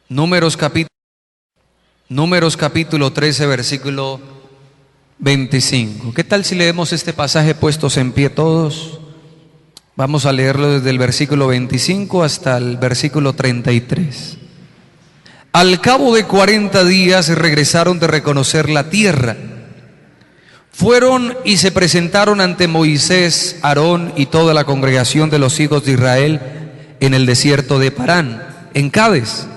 Números capítulo 13, versículo 25. ¿Qué tal si leemos este pasaje puestos en pie todos? Vamos a leerlo desde el versículo 25 hasta el versículo 33. Al cabo de 40 días regresaron de reconocer la tierra. Fueron y se presentaron ante Moisés, Aarón y toda la congregación de los hijos de Israel en el desierto de Parán, en Cades.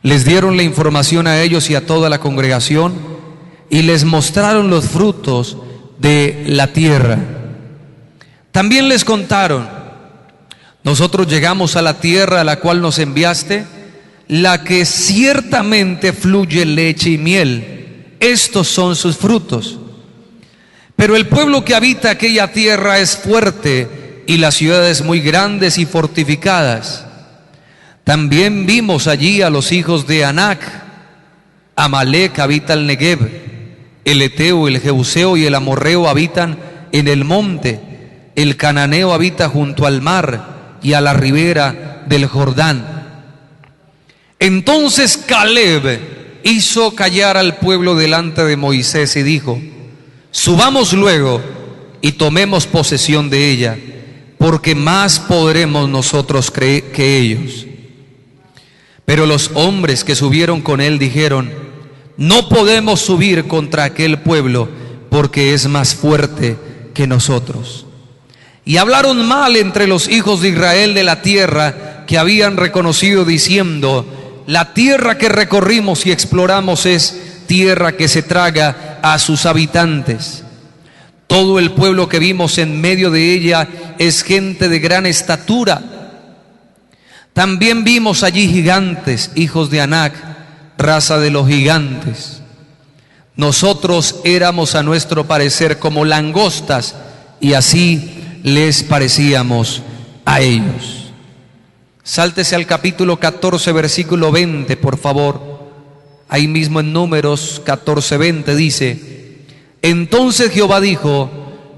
Les dieron la información a ellos y a toda la congregación y les mostraron los frutos de la tierra. También les contaron: nosotros llegamos a la tierra a la cual nos enviaste, la que ciertamente fluye leche y miel. Estos son sus frutos. Pero el pueblo que habita aquella tierra es fuerte y las ciudades muy grandes y fortificadas. También vimos allí a los hijos de Anac. Amalec habita el Negev, el Eteo, el Jebuseo y el Amorreo habitan en el monte. El Cananeo habita junto al mar y a la ribera del Jordán. Entonces Caleb hizo callar al pueblo delante de Moisés y dijo: subamos luego y tomemos posesión de ella, porque más podremos nosotros que ellos. Pero los hombres que subieron con él dijeron: no podemos subir contra aquel pueblo, porque es más fuerte que nosotros. Y hablaron mal entre los hijos de Israel de la tierra que habían reconocido, diciendo: la tierra que recorrimos y exploramos es tierra que se traga a sus habitantes. Todo el pueblo que vimos en medio de ella es gente de gran estatura. También vimos allí gigantes, hijos de Anac, raza de los gigantes. Nosotros éramos a nuestro parecer como langostas, y así les parecíamos a ellos. Sáltese al capítulo 14, versículo 20, por favor. Ahí mismo en Números 14, 20 dice: entonces Jehová dijo: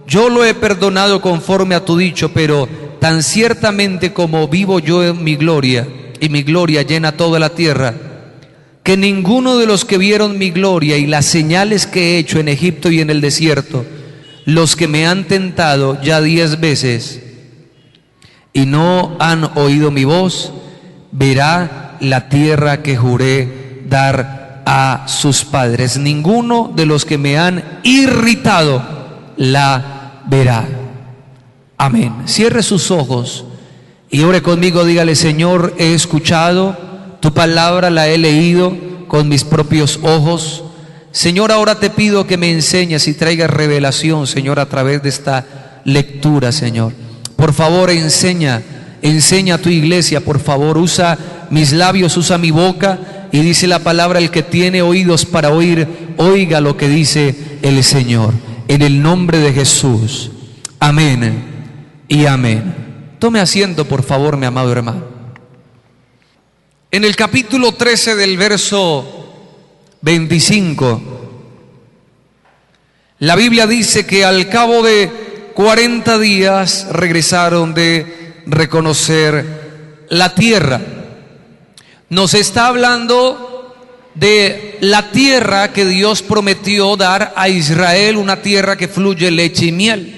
yo lo he perdonado conforme a tu dicho, pero tan ciertamente como vivo yo en mi gloria, y mi gloria llena toda la tierra, que ninguno de los que vieron mi gloria y las señales que he hecho en Egipto y en el desierto, los que me han tentado ya 10 veces y no han oído mi voz, verá la tierra que juré dar a sus padres. Ninguno de los que me han irritado la verá. Amén. Cierre sus ojos y ore conmigo. Dígale: Señor, he escuchado tu palabra, la he leído con mis propios ojos. Señor, ahora te pido que me enseñes y traigas revelación, Señor, a través de esta lectura, Señor. Por favor, enseña a tu iglesia, por favor. Usa mis labios, usa mi boca, y dice la palabra: el que tiene oídos para oír, oiga lo que dice el Señor. En el nombre de Jesús. Amén y amén. Tome asiento, por favor, mi amado hermano. En el capítulo 13 del verso 25, la Biblia dice que al cabo de 40 días regresaron de reconocer la tierra. Nos está hablando de la tierra que Dios prometió dar a Israel, una tierra que fluye leche y miel.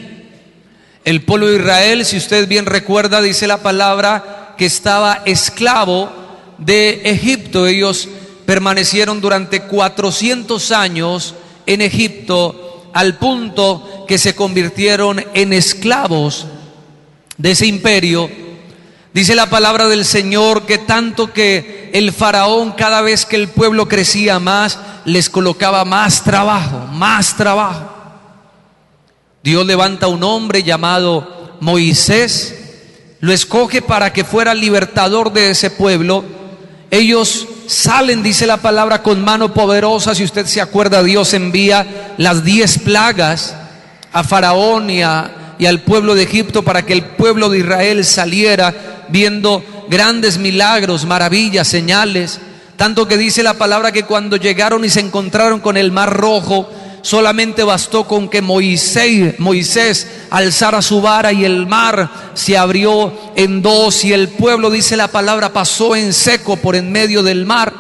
El pueblo de Israel, si usted bien recuerda, dice la palabra que estaba esclavo de Egipto. Ellos permanecieron durante 400 años en Egipto, al punto que se convirtieron en esclavos de ese imperio. Dice la palabra del Señor que tanto que el faraón, cada vez que el pueblo crecía más, les colocaba más trabajo, más trabajo. Dios levanta un hombre llamado Moisés, lo escoge para que fuera libertador de ese pueblo. Ellos salen, dice la palabra, con mano poderosa. Si usted se acuerda, Dios envía las 10 plagas a Faraón y al pueblo de Egipto para que el pueblo de Israel saliera viendo grandes milagros, maravillas, señales. Tanto que dice la palabra que cuando llegaron y se encontraron con el mar rojo, solamente bastó con que Moisés alzara su vara y el mar se abrió en dos y el pueblo, dice la palabra, pasó en seco por en medio del mar.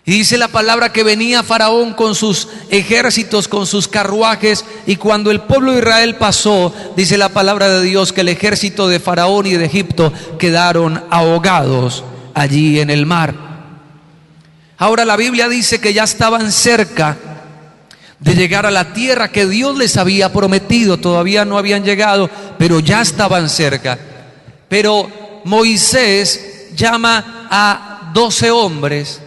Y dice la palabra que venía Faraón con sus ejércitos, con sus carruajes, y cuando el pueblo de Israel pasó, dice la palabra de Dios que el ejército de Faraón y de Egipto quedaron ahogados allí en el mar. Ahora la Biblia dice que ya estaban cerca de llegar a la tierra que Dios les había prometido. Todavía no habían llegado, pero ya estaban cerca. Pero Moisés llama a 12 hombres,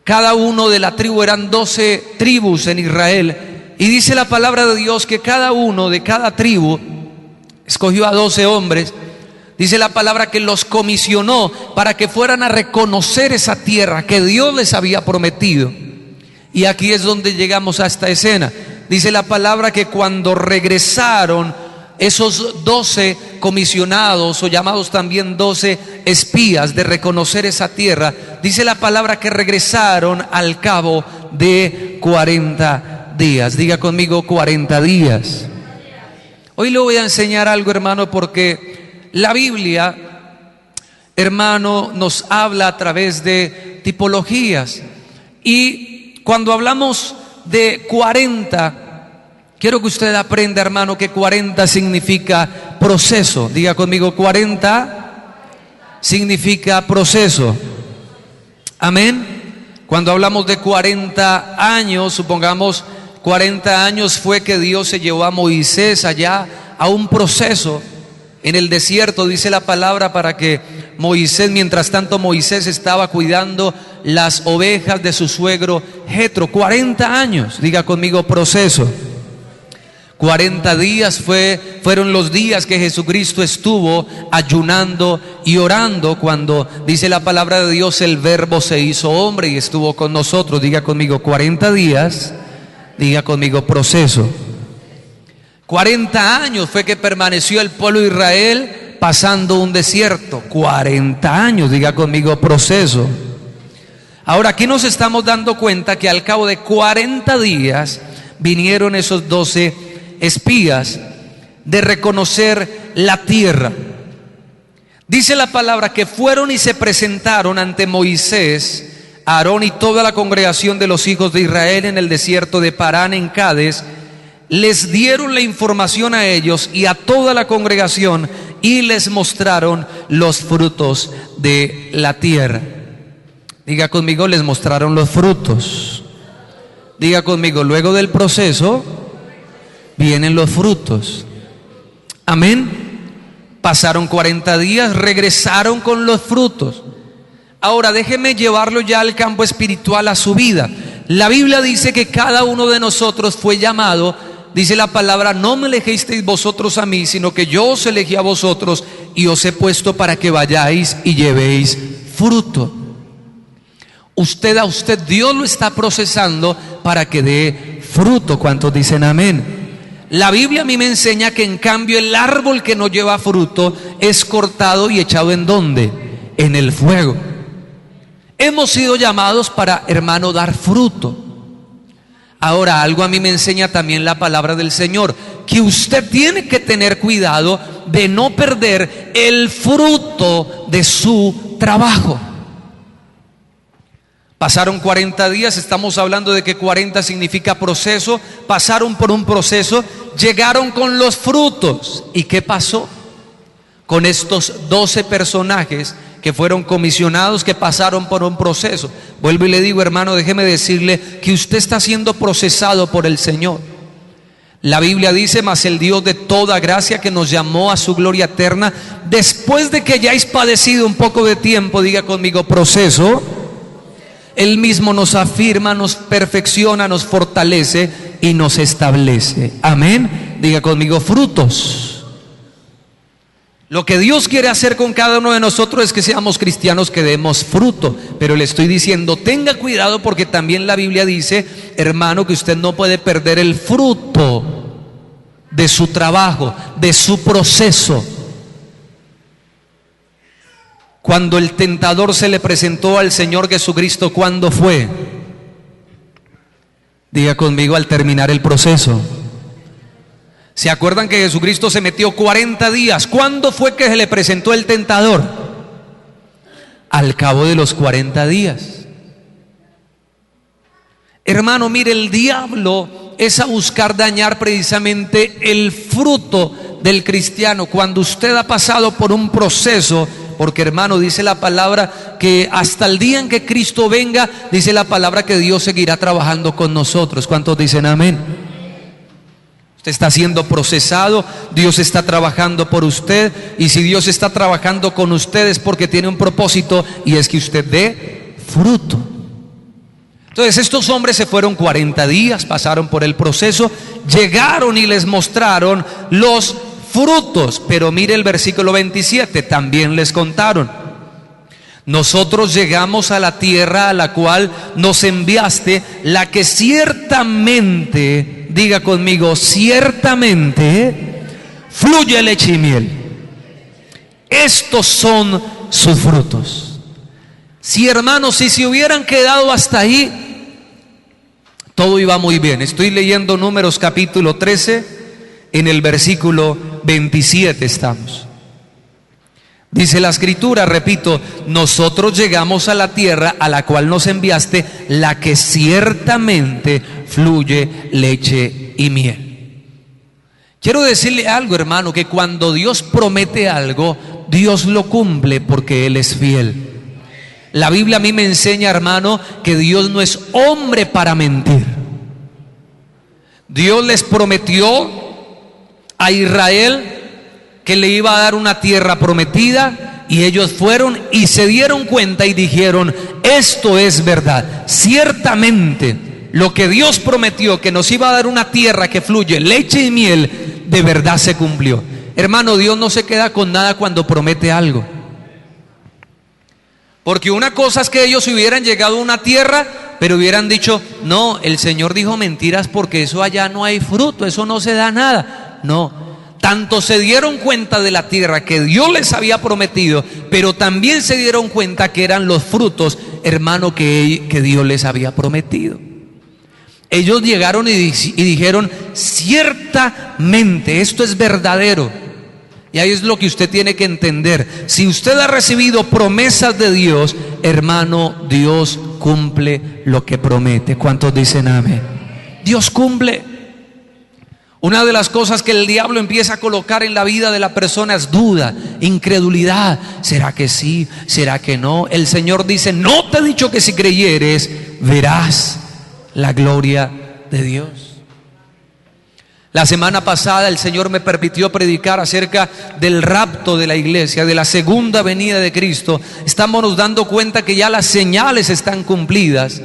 cada uno de la tribu, eran 12 tribus en Israel, y dice la palabra de Dios que cada uno de cada tribu escogió a 12 hombres. Dice la palabra que los comisionó para que fueran a reconocer esa tierra que Dios les había prometido. Y aquí es donde llegamos a esta escena. Dice la palabra que cuando regresaron esos 12 comisionados, o llamados también 12 espías, de reconocer esa tierra, dice la palabra que regresaron al cabo de 40 días. Diga conmigo, 40 días. Hoy le voy a enseñar algo, hermano, porque la Biblia, hermano, nos habla a través de tipologías. Y cuando hablamos de 40, quiero que usted aprenda, hermano, que 40 significa proceso. Diga conmigo, 40 significa proceso. Amén. Cuando hablamos de 40 años, supongamos 40 años fue que Dios se llevó a Moisés allá a un proceso en el desierto, dice la palabra, para que Moisés, mientras tanto Moisés estaba cuidando las ovejas de su suegro Jetro. 40 años, diga conmigo, proceso. 40 días fueron los días que Jesucristo estuvo ayunando y orando, cuando dice la palabra de Dios, el Verbo se hizo hombre y estuvo con nosotros. Diga conmigo, 40 días, diga conmigo, proceso. 40 años fue que permaneció el pueblo de Israel pasando un desierto. 40 años, diga conmigo, proceso. Ahora aquí nos estamos dando cuenta que al cabo de 40 días vinieron esos 12 espías de reconocer la tierra. Dice la palabra que fueron y se presentaron ante Moisés, Aarón y toda la congregación de los hijos de Israel en el desierto de Parán en Cades. Les dieron la información a ellos y a toda la congregación y les mostraron los frutos de la tierra. Diga conmigo, les mostraron los frutos. Diga conmigo, luego del proceso vienen los frutos. Amén. Pasaron 40 días, regresaron con los frutos. Ahora déjeme llevarlo ya al campo espiritual, a su vida. La Biblia dice que cada uno de nosotros fue llamado. Dice la palabra, no me elegisteis vosotros a mí, sino que yo os elegí a vosotros y os he puesto para que vayáis y llevéis fruto. A usted Dios lo está procesando para que dé fruto. ¿Cuántos dicen amén? La Biblia a mí me enseña que en cambio el árbol que no lleva fruto es cortado y echado ¿en dónde? En el fuego. Hemos sido llamados para, hermano, dar fruto. Ahora, algo a mí me enseña también la palabra del Señor, que usted tiene que tener cuidado de no perder el fruto de su trabajo. Pasaron 40 días, estamos hablando de que 40 significa proceso, pasaron por un proceso, llegaron con los frutos. ¿Y qué pasó con estos 12 personajes que fueron comisionados, que pasaron por un proceso? Vuelvo y le digo, hermano, déjeme decirle que usted está siendo procesado por el Señor. La Biblia dice, mas el Dios de toda gracia, que nos llamó a su gloria eterna, después de que hayáis padecido un poco de tiempo, diga conmigo, proceso, Él mismo nos afirma, nos perfecciona, nos fortalece y nos establece. Amén. Diga conmigo, frutos. Lo que Dios quiere hacer con cada uno de nosotros es que seamos cristianos, que demos fruto. Pero le estoy diciendo, tenga cuidado, porque también la Biblia dice, hermano, que usted no puede perder el fruto de su trabajo, de su proceso. Cuando el tentador se le presentó al Señor Jesucristo, ¿cuándo fue? Diga conmigo: al terminar el proceso. ¿Se acuerdan que Jesucristo se metió 40 días? ¿Cuándo fue que se le presentó el tentador? Al cabo de los 40 días. Hermano, mire, el diablo es a buscar dañar precisamente el fruto del cristiano. Cuando usted ha pasado por un proceso, porque hermano, dice la palabra que hasta el día en que Cristo venga, dice la palabra que Dios seguirá trabajando con nosotros. ¿Cuántos dicen amén? Usted está siendo procesado, Dios está trabajando por usted, y si Dios está trabajando con usted es porque tiene un propósito, y es que usted dé fruto. Entonces estos hombres se fueron 40 días, pasaron por el proceso, llegaron y les mostraron los frutos. Pero mire el versículo 27, también les contaron: nosotros llegamos a la tierra a la cual nos enviaste, la que ciertamente, diga conmigo, ciertamente fluye leche y miel. Estos son sus frutos. Sí, hermanos, si se hubieran quedado hasta ahí, todo iba muy bien. Estoy leyendo Números capítulo 13, en el versículo 27 estamos. Dice la escritura, repito: nosotros llegamos a la tierra a la cual nos enviaste, la que ciertamente fluye leche y miel. Quiero decirle algo, hermano, que cuando Dios promete algo, Dios lo cumple porque Él es fiel. La Biblia a mí me enseña, hermano, que Dios no es hombre para mentir. Dios les prometió a Israel que le iba a dar una tierra prometida, y ellos fueron y se dieron cuenta y dijeron: esto es verdad, ciertamente lo que Dios prometió, que nos iba a dar una tierra que fluye leche y miel, de verdad se cumplió. Hermano, Dios no se queda con nada cuando promete algo. Porque una cosa es que ellos hubieran llegado a una tierra, pero hubieran dicho: no, el Señor dijo mentiras porque eso allá no hay fruto, eso no se da nada. No, tanto se dieron cuenta de la tierra que Dios les había prometido, pero también se dieron cuenta que eran los frutos, hermano, que Dios les había prometido. Ellos llegaron y dijeron: ciertamente esto es verdadero. Y ahí es lo que usted tiene que entender: si usted ha recibido promesas de Dios, hermano, Dios cumple lo que promete. ¿Cuántos dicen amén? Dios cumple. Una de las cosas que el diablo empieza a colocar en la vida de la persona es duda, incredulidad. ¿Será que sí? ¿Será que no? El Señor dice: no te he dicho que si creyeres verás la gloria de Dios. La semana pasada el Señor me permitió predicar acerca del rapto de la iglesia, de la segunda venida de Cristo. Estamos nos dando cuenta que ya las señales están cumplidas.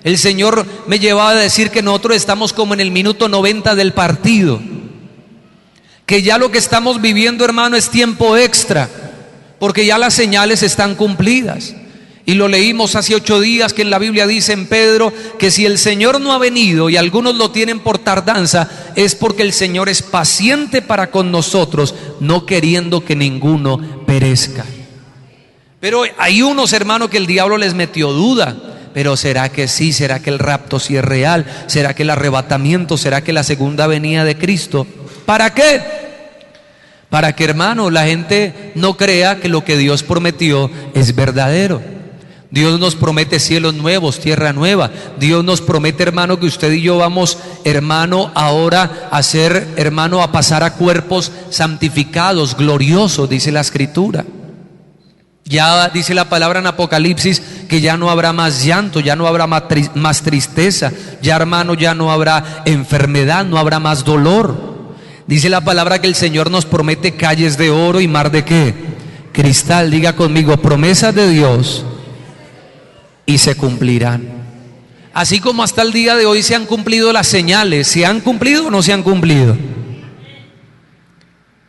El Señor me llevaba a decir que nosotros estamos como en el minuto 90 del partido, que ya lo que estamos viviendo, hermano, es tiempo extra, porque ya las señales están cumplidas. Y lo leímos hace 8 días, que en la Biblia dice en Pedro que si el Señor no ha venido y algunos lo tienen por tardanza, es porque el Señor es paciente para con nosotros, no queriendo que ninguno perezca. Pero hay unos, hermanos, que el diablo les metió duda. Pero ¿será que sí? ¿Será que el rapto sí es real? ¿Será que el arrebatamiento? ¿Será que la segunda venida de Cristo? ¿Para qué? Para que, hermano, la gente no crea que lo que Dios prometió es verdadero. Dios nos promete cielos nuevos, tierra nueva. Dios nos promete, hermano, que usted y yo vamos, hermano, ahora a ser, hermano, a pasar a cuerpos santificados, gloriosos, dice la escritura. Ya dice la palabra en Apocalipsis que ya no habrá más llanto, ya no habrá más tristeza, ya, hermano, ya no habrá enfermedad, no habrá más dolor. Dice la palabra que el Señor nos promete calles de oro y mar de ¿qué? Cristal. Diga conmigo: promesas de Dios y se cumplirán. Así como hasta el día de hoy se han cumplido las señales, ¿se han cumplido o no se han cumplido?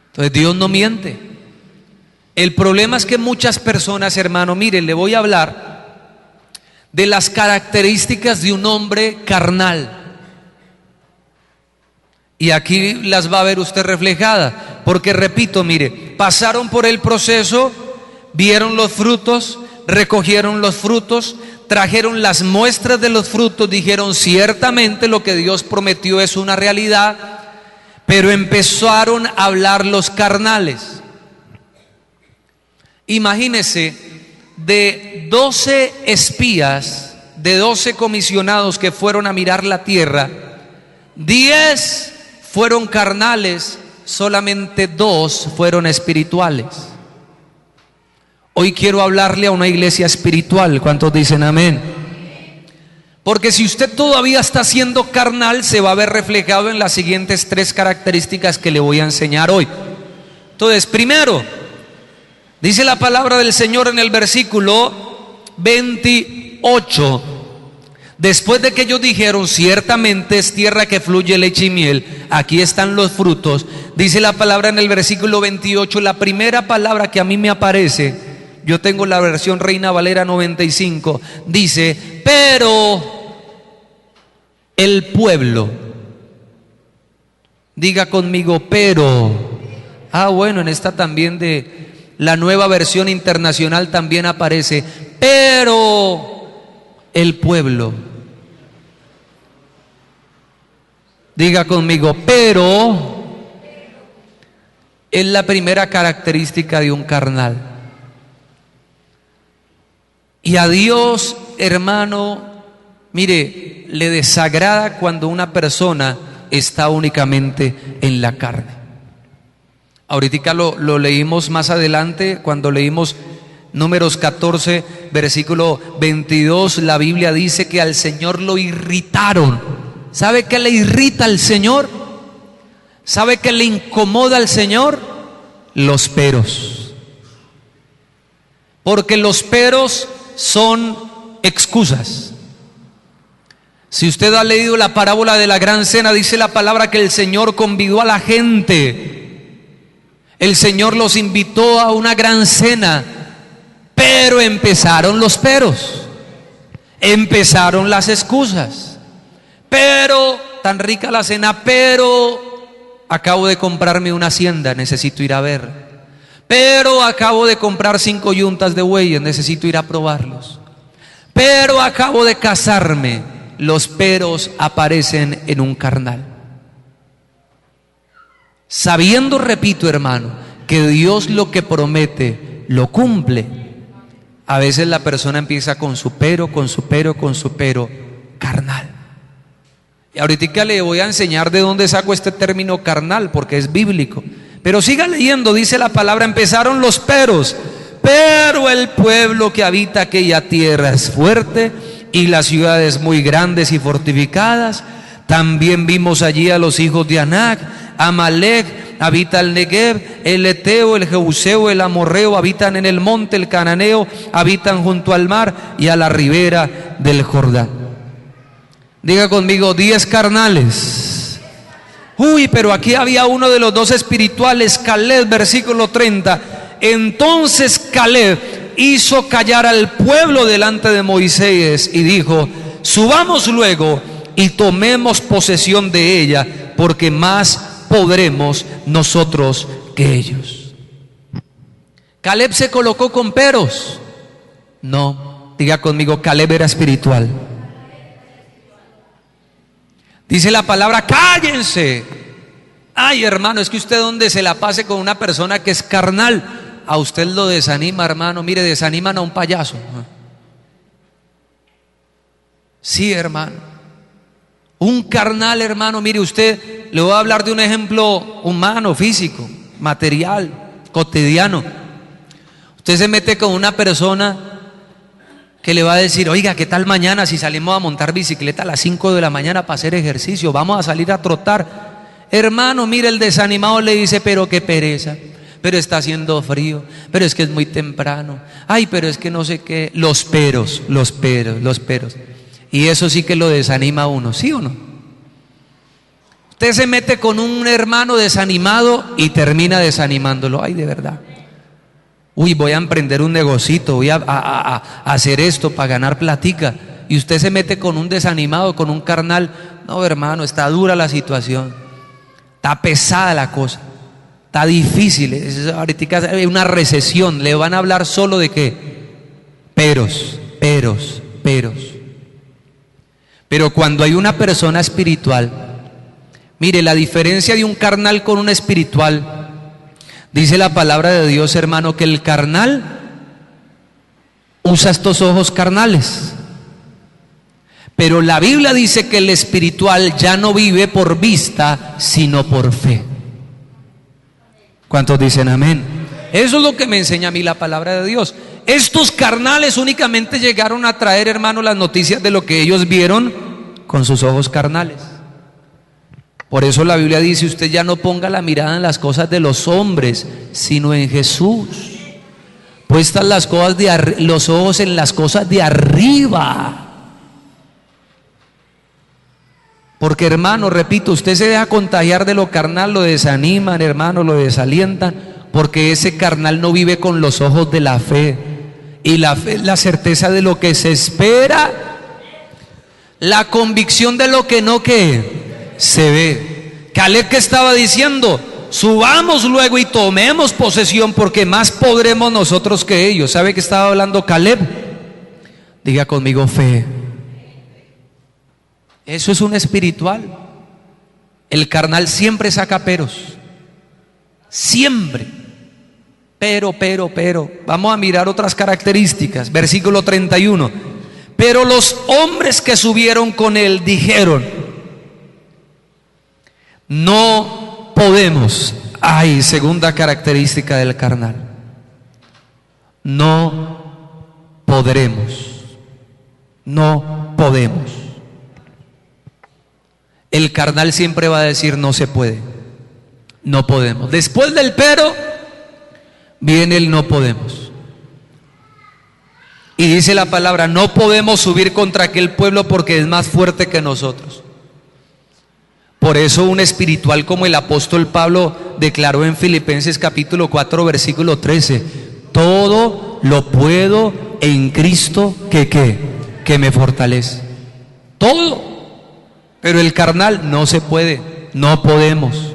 Entonces Dios no miente. El problema es que muchas personas, hermano, mire, le voy a hablar de las características de un hombre carnal. Y aquí las va a ver usted reflejada, porque repito, mire, pasaron por el proceso, vieron los frutos, recogieron los frutos, trajeron las muestras de los frutos, dijeron ciertamente lo que Dios prometió es una realidad, pero empezaron a hablar los carnales. Imagínense, de 12 espías, de 12 comisionados que fueron a mirar la tierra, 10 fueron carnales, solamente 2 fueron espirituales. Hoy quiero hablarle a una iglesia espiritual. ¿Cuántos dicen amén? Porque si usted todavía está siendo carnal, se va a ver reflejado en las siguientes 3 características que le voy a enseñar hoy. Entonces, primero, dice la palabra del Señor en el versículo 28. Después de que ellos dijeron, ciertamente es tierra que fluye leche y miel, aquí están los frutos. Dice la palabra en el versículo 28, la primera palabra que a mí me aparece, yo tengo la versión Reina Valera 95, dice, pero el pueblo. Diga conmigo, pero. Bueno, en esta también de la nueva versión internacional también aparece, pero el pueblo. Diga conmigo, pero es la primera característica de un carnal. Y a Dios, hermano, mire, le desagrada cuando una persona está únicamente en la carne. Ahorita lo leímos más adelante, cuando leímos Números 14, versículo 22, la Biblia dice que al Señor lo irritaron. ¿Sabe qué le irrita al Señor? ¿Sabe qué le incomoda al Señor? Los peros. Porque los peros son excusas. Si usted ha leído la parábola de la gran cena, dice la palabra que el Señor convidó a la gente. El Señor los invitó a una gran cena, pero empezaron los peros, empezaron las excusas. Pero tan rica la cena, pero acabo de comprarme una hacienda, necesito ir a ver. Pero acabo de comprar 5 yuntas de bueyes, necesito ir a probarlos. Pero acabo de casarme. Los peros aparecen en un carnal. Sabiendo, repito, hermano, que Dios lo que promete lo cumple, a veces la persona empieza con su pero carnal. Y ahorita le voy a enseñar de dónde saco este término carnal, porque es bíblico. Pero siga leyendo, dice la palabra, empezaron los peros, pero el pueblo que habita aquella tierra es fuerte y las ciudades muy grandes y fortificadas. También vimos allí a los hijos de Anac, Amalek habita el Negev, el Eteo, el Jebuseo, el Amorreo habitan en el monte, el Cananeo habitan junto al mar y a la ribera del Jordán. Diga conmigo, 10 carnales. Pero aquí había uno de los 2 espirituales, Caleb, versículo 30. Entonces Caleb hizo callar al pueblo delante de Moisés y dijo, subamos luego y tomemos posesión de ella, porque más podremos nosotros que ellos. Caleb se colocó con peros. No, diga conmigo, Caleb era espiritual. Dice la palabra, cállense. Ay, hermano, es que usted donde se la pase con una persona que es carnal, a usted lo desanima, hermano. Mire, desaniman a un payaso. Sí, hermano. Un carnal, hermano, mire usted, le voy a hablar de un ejemplo humano, físico, material, cotidiano. Usted se mete con una persona que le va a decir, oiga, ¿qué tal mañana si salimos a montar bicicleta a las 5 de la mañana para hacer ejercicio? Vamos a salir a trotar. Hermano, mire, el desanimado le dice, pero qué pereza, pero está haciendo frío, pero es que es muy temprano, ay, pero es que no sé qué. Los peros. Y eso sí que lo desanima a uno, ¿sí o no? Usted se mete con un hermano desanimado y termina desanimándolo. Ay, de verdad. Uy, voy a emprender un negocito, voy a hacer esto para ganar platica. Y usted se mete con un desanimado, con un carnal. No, hermano, está dura la situación. Está pesada la cosa. Está difícil. Ahorita hay una recesión. Le van a hablar solo de qué. Peros. peros. Pero cuando hay una persona espiritual, mire, la diferencia de un carnal con un espiritual, dice la palabra de Dios, hermano, que el carnal usa estos ojos carnales. Pero la Biblia dice que el espiritual ya no vive por vista, sino por fe. ¿Cuántos dicen amén? Eso es lo que me enseña a mí la palabra de Dios. Estos carnales únicamente llegaron a traer, hermano, las noticias de lo que ellos vieron con sus ojos carnales. Por eso la Biblia dice, usted ya no ponga la mirada en las cosas de los hombres, sino en Jesús. Puestas las cosas los ojos en las cosas de arriba. Porque, hermano, repito, usted se deja contagiar de lo carnal, lo desaniman, hermano, lo desalientan, porque ese carnal no vive con los ojos de la fe. Y la fe es la certeza de lo que se espera, la convicción de lo que no que se ve. Caleb, que estaba diciendo, subamos luego y tomemos posesión, porque más podremos nosotros que ellos. ¿Sabe qué estaba hablando Caleb? Diga conmigo, fe. Eso es un espiritual. El carnal siempre saca peros, siempre. Pero. Vamos a mirar otras características. Versículo 31. Pero los hombres que subieron con él dijeron, no podemos. Ay, segunda característica del carnal. No podremos. No podemos. El carnal siempre va a decir no se puede, no podemos. Después del pero viene el no podemos. Y dice la palabra, no podemos subir contra aquel pueblo porque es más fuerte que nosotros. Por eso un espiritual como el apóstol Pablo declaró en Filipenses capítulo 4 versículo 13, todo lo puedo en Cristo que me fortalece. Todo. Pero el carnal no se puede, no podemos.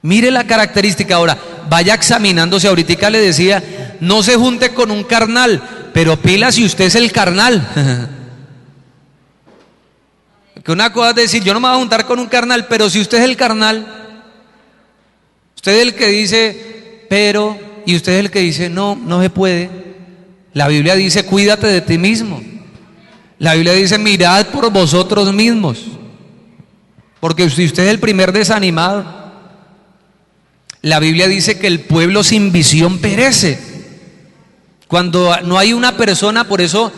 Mire la característica ahora, vaya examinándose. Ahorita le decía, no se junte con un carnal, pero pila si usted es el carnal. Que una cosa es decir, yo no me voy a juntar con un carnal, pero si usted es el carnal, usted es el que dice, pero, y usted es el que dice, no se puede. La Biblia dice, cuídate de ti mismo. La Biblia dice, mirad por vosotros mismos, porque si usted es el primer desanimado. La Biblia dice que el pueblo sin visión perece. Cuando no hay una persona, por eso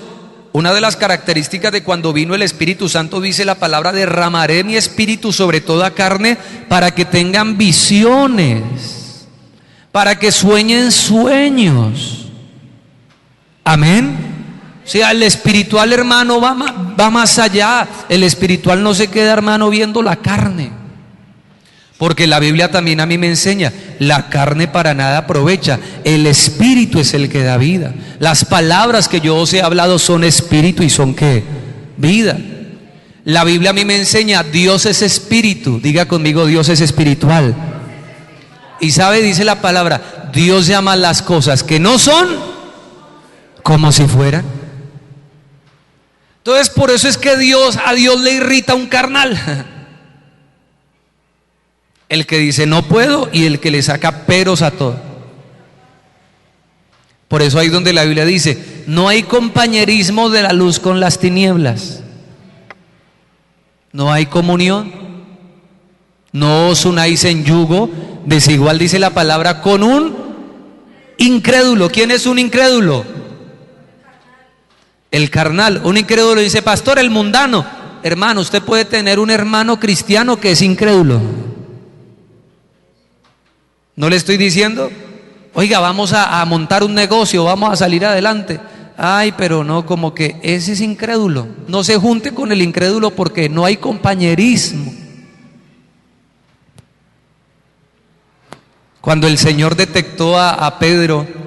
una de las características de cuando vino el Espíritu Santo, dice la palabra, derramaré mi espíritu sobre toda carne para que tengan visiones, para que sueñen sueños. Amén. O sea, el espiritual, hermano, va más allá. El espiritual no se queda, hermano, viendo la carne. Porque la Biblia también a mí me enseña, la carne para nada aprovecha. El espíritu es el que da vida. Las palabras que yo os he hablado son espíritu y son ¿qué? Vida. La Biblia a mí me enseña, Dios es espíritu. Diga conmigo, Dios es espiritual. Y sabe, dice la palabra, Dios llama las cosas que no son como si fueran. Entonces por eso es que a Dios le irrita un carnal, el que dice no puedo y el que le saca peros a todo. Por eso ahí donde la Biblia dice, no hay compañerismo de la luz con las tinieblas, no hay comunión, no os unáis en yugo desigual, dice la palabra, con un incrédulo. ¿Quién es un incrédulo? El carnal. Un incrédulo dice, pastor, el mundano. Hermano, usted puede tener un hermano cristiano que es incrédulo. ¿No le estoy diciendo? Oiga, vamos a montar un negocio, vamos a salir adelante. Ay, pero no, como que ese es incrédulo. No se junte con el incrédulo porque no hay compañerismo. Cuando el Señor detectó a Pedro,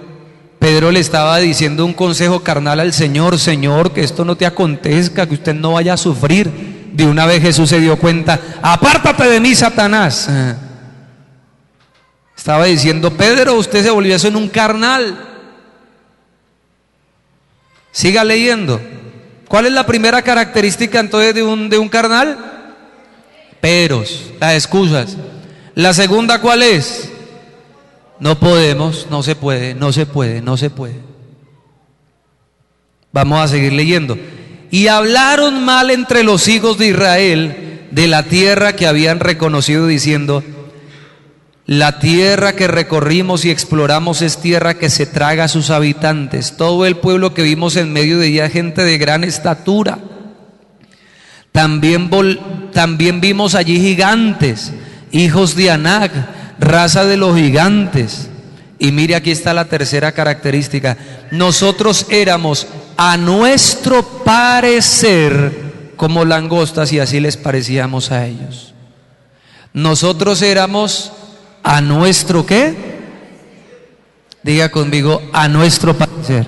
Pedro le estaba diciendo un consejo carnal al Señor: Señor, que esto no te acontezca, que usted no vaya a sufrir. De una vez Jesús se dio cuenta: apártate de mí, Satanás. Estaba diciendo: Pedro, usted se volvió eso en un carnal. Siga leyendo. ¿Cuál es la primera característica entonces de un carnal? Peros, las excusas. La segunda, ¿cuál es? No podemos, no se puede, no se puede, no se puede. Vamos a seguir leyendo. Y hablaron mal entre los hijos de Israel de la tierra que habían reconocido, diciendo: la tierra que recorrimos y exploramos es tierra que se traga a sus habitantes. Todo el pueblo que vimos en medio de ella, gente de gran estatura. También vimos allí gigantes, hijos de Anac, raza de los gigantes. Y mire, aquí está la tercera característica: nosotros éramos a nuestro parecer como langostas, y así les parecíamos a ellos. Nosotros éramos a nuestro ¿qué? Diga conmigo: a nuestro parecer.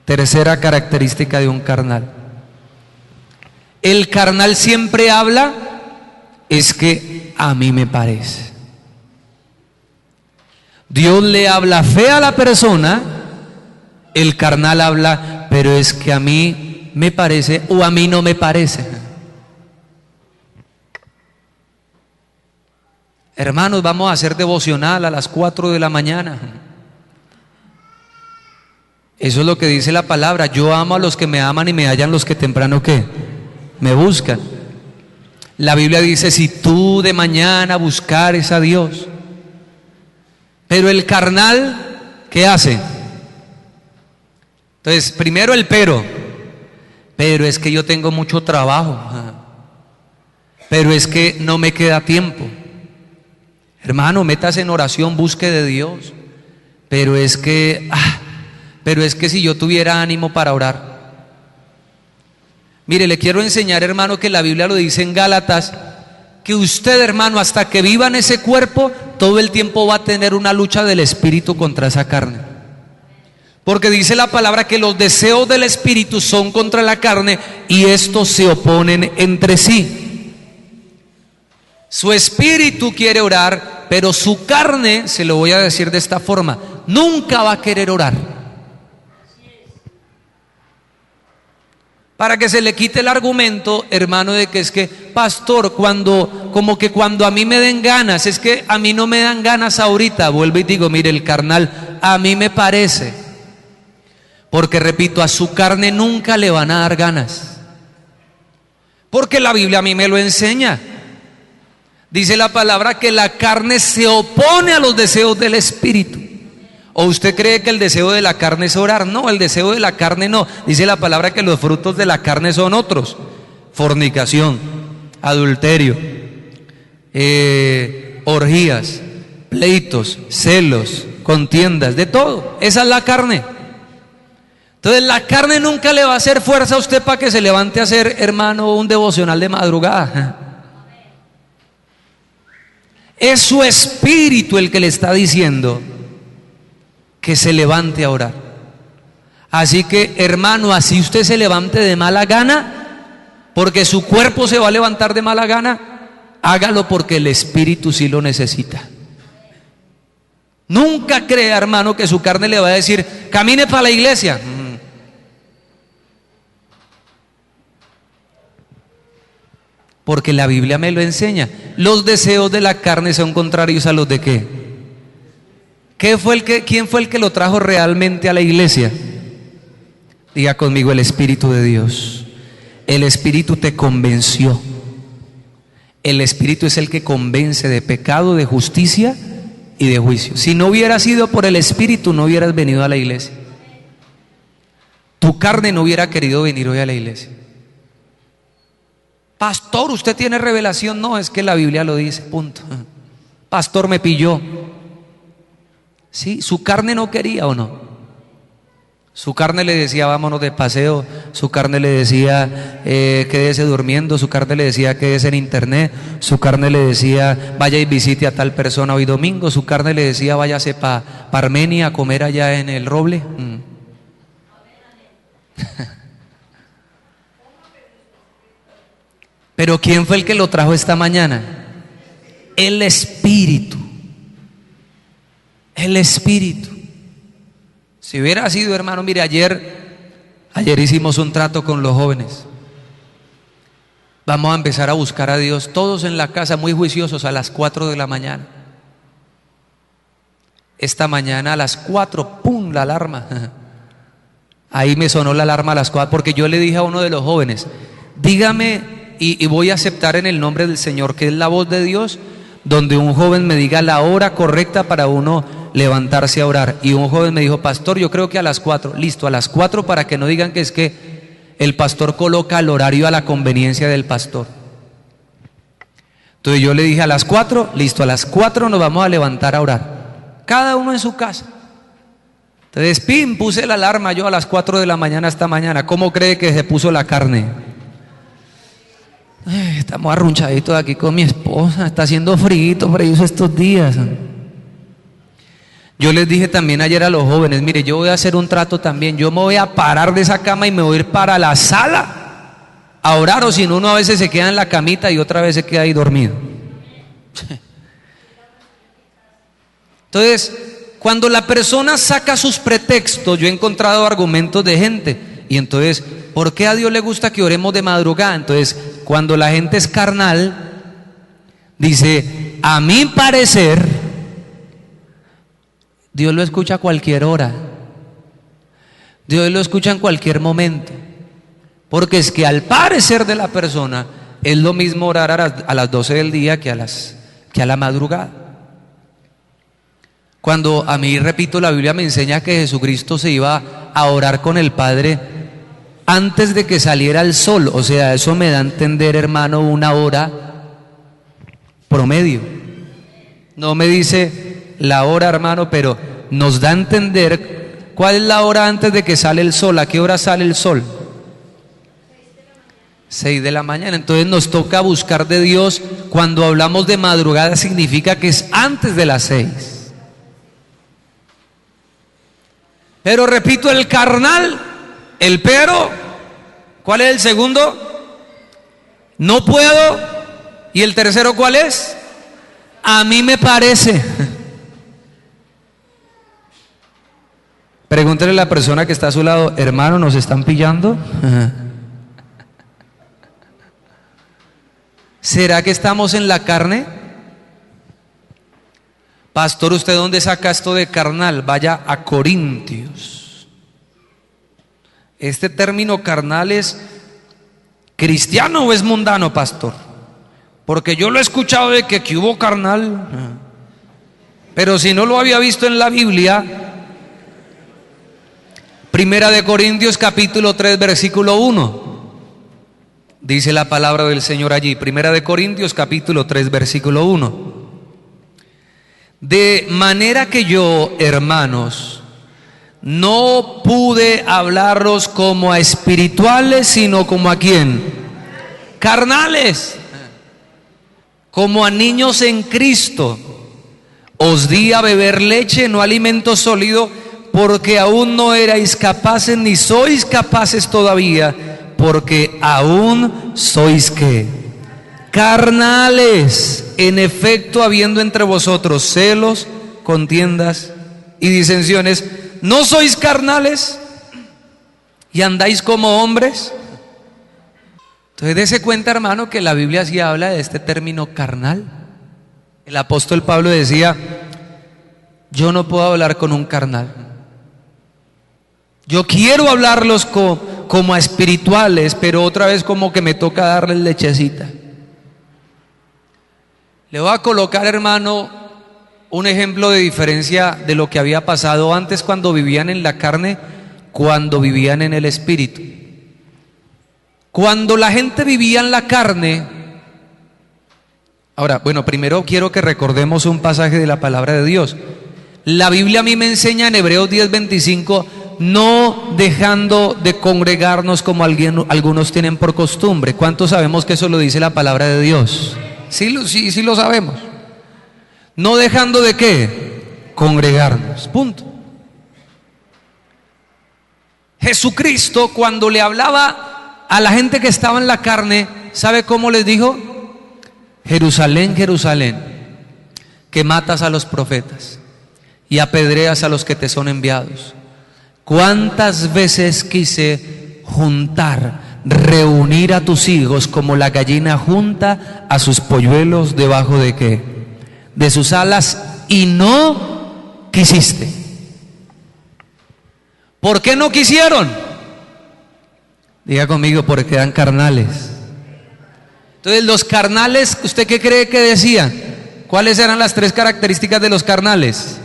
Tercera característica de un carnal. El carnal siempre habla, es que a mí me parece. Dios le habla fe a la persona, el carnal habla, pero es que a mí me parece o a mí no me parece. Hermanos, vamos a hacer devocional a las 4 de la mañana. Eso es lo que dice la palabra: yo amo a los que me aman y me hallan los que temprano ¿qué? Me buscan. La Biblia dice: si tú de mañana buscares a Dios. Pero el carnal, ¿qué hace? Entonces, primero el pero es que yo tengo mucho trabajo, pero es que no me queda tiempo. Hermano, métase en oración, busque de Dios. Pero es que si yo tuviera ánimo para orar. Mire, le quiero enseñar, hermano, que la Biblia lo dice en Gálatas, que usted, hermano, hasta que viva en ese cuerpo, todo el tiempo va a tener una lucha del espíritu contra esa carne. Porque dice la palabra que los deseos del espíritu son contra la carne y estos se oponen entre sí. Su espíritu quiere orar, pero su carne, se lo voy a decir de esta forma, nunca va a querer orar. Para que se le quite el argumento, hermano, de que es que, pastor, cuando a mí me den ganas, es que a mí no me dan ganas ahorita. Vuelvo y digo, mire, el carnal, a mí me parece. Porque repito, a su carne nunca le van a dar ganas. Porque la Biblia a mí me lo enseña. Dice la palabra que la carne se opone a los deseos del espíritu. ¿O usted cree que el deseo de la carne es orar? No, el deseo de la carne no. Dice la palabra que los frutos de la carne son otros: fornicación, adulterio, orgías, pleitos, celos, contiendas, de todo. Esa es la carne. Entonces la carne nunca le va a hacer fuerza a usted para que se levante a hacer, hermano, un devocional de madrugada. Es su espíritu el que le está diciendo que se levante a orar. Así que, hermano, así usted se levante de mala gana, porque su cuerpo se va a levantar de mala gana, hágalo porque el espíritu sí lo necesita. Nunca crea, hermano, que su carne le va a decir: camine para la iglesia. Porque la Biblia me lo enseña. Los deseos de la carne son contrarios a los de ¿qué? ¿Quién fue el que lo trajo realmente a la iglesia? Diga conmigo: el Espíritu de Dios. El Espíritu te convenció. El Espíritu es el que convence de pecado, de justicia y de juicio. Si no hubiera sido por el Espíritu, no hubieras venido a la iglesia. Tu carne no hubiera querido venir hoy a la iglesia. Pastor, ¿usted tiene revelación? No, es que la Biblia lo dice, punto. Pastor, me pilló. Sí, su carne no quería, ¿o no? Su carne le decía: vámonos de paseo. Su carne le decía: quédese durmiendo. Su carne le decía: quédese en internet. Su carne le decía: vaya y visite a tal persona hoy domingo. Su carne le decía: váyase para Armenia a comer allá en el Roble. Pero ¿quién fue el que lo trajo esta mañana? El Espíritu. El Espíritu. Si hubiera sido, hermano, mire, ayer hicimos un trato con los jóvenes. Vamos a empezar a buscar a Dios, todos en la casa, muy juiciosos, a las 4 de la mañana. Esta mañana a las 4, ¡pum!, la alarma. Ahí me sonó la alarma a las 4, porque yo le dije a uno de los jóvenes, dígame, y voy a aceptar en el nombre del Señor, que es la voz de Dios, donde un joven me diga la hora correcta para uno levantarse a orar. Y un joven me dijo, pastor, yo creo que a las 4, listo, a las 4, para que no digan que es que el pastor coloca el horario a la conveniencia del pastor. Entonces yo le dije a las 4, listo, a las 4 nos vamos a levantar a orar, cada uno en su casa. Entonces, puse la alarma yo a las 4 de la mañana esta mañana. ¿Cómo cree que se puso la carne? Estamos arrunchaditos aquí con mi esposa, está haciendo frío estos días. Yo les dije también ayer a los jóvenes, mire, yo voy a hacer un trato también, yo me voy a parar de esa cama y me voy a ir para la sala a orar, o si no, uno a veces se queda en la camita y otra vez se queda ahí dormido. Entonces, cuando la persona saca sus pretextos, yo he encontrado argumentos de gente, y entonces, ¿por qué a Dios le gusta que oremos de madrugada? Entonces, cuando la gente es carnal, dice, a mi parecer, Dios lo escucha a cualquier hora, Dios lo escucha en cualquier momento, porque es que al parecer de la persona es lo mismo orar a las 12 del día que a la madrugada. Cuando a mí, repito, la Biblia me enseña que Jesucristo se iba a orar con el Padre antes de que saliera el sol, o sea, eso me da a entender, hermano, una hora promedio. No me dice la hora, hermano, pero nos da a entender cuál es la hora antes de que sale el sol. ¿A qué hora sale el sol? 6 de la mañana. Entonces nos toca buscar de Dios. Cuando hablamos de madrugada significa que es antes de las 6. Pero repito, el carnal, el pero, ¿cuál es el segundo? No puedo. ¿Y el tercero cuál es? A mí me parece. Pregúntele a la persona que está a su lado, hermano, ¿nos están pillando? ¿Será que estamos en la carne? Pastor, ¿usted dónde saca esto de carnal? Vaya a Corintios. ¿Este término carnal es cristiano o es mundano, pastor? Porque yo lo he escuchado de que hubo carnal, pero si no lo había visto en la Biblia. Primera de Corintios capítulo 3 versículo 1. Dice la palabra del Señor allí. Primera de Corintios capítulo 3 versículo 1. De manera que yo, hermanos, no pude hablaros como a espirituales, sino como a ¿quién? Carnales, como a niños en Cristo. Os di a beber leche, no alimento sólido, porque aún no erais capaces, ni sois capaces todavía, porque aún sois ¿qué? Carnales. En efecto, habiendo entre vosotros celos, contiendas y disensiones, ¿no sois carnales y andáis como hombres? Entonces dése cuenta, hermano, que la Biblia sí habla de este término carnal. El apóstol Pablo decía, yo no puedo hablar con un carnal, yo quiero hablarlos como a espirituales, pero otra vez como que me toca darles lechecita. Le voy a colocar, hermano, un ejemplo de diferencia de lo que había pasado antes cuando vivían en la carne, cuando vivían en el espíritu. Cuando la gente vivía en la carne, ahora, bueno, primero quiero que recordemos un pasaje de la palabra de Dios. La Biblia a mí me enseña en Hebreos 10:25, no dejando de congregarnos como algunos tienen por costumbre. ¿Cuántos sabemos que eso lo dice la palabra de Dios? Sí lo sabemos. No dejando de ¿qué? Congregarnos, punto. Jesucristo, cuando le hablaba a la gente que estaba en la carne, ¿sabe cómo les dijo? Jerusalén, Jerusalén, que matas a los profetas y apedreas a los que te son enviados. ¿Cuántas veces quise reunir a tus hijos como la gallina junta a sus polluelos debajo de qué? De sus alas, y no quisiste? ¿Por qué no quisieron? Diga conmigo, porque eran carnales. Entonces los carnales, ¿usted qué cree que decían? ¿Cuáles eran las 3 características de los carnales?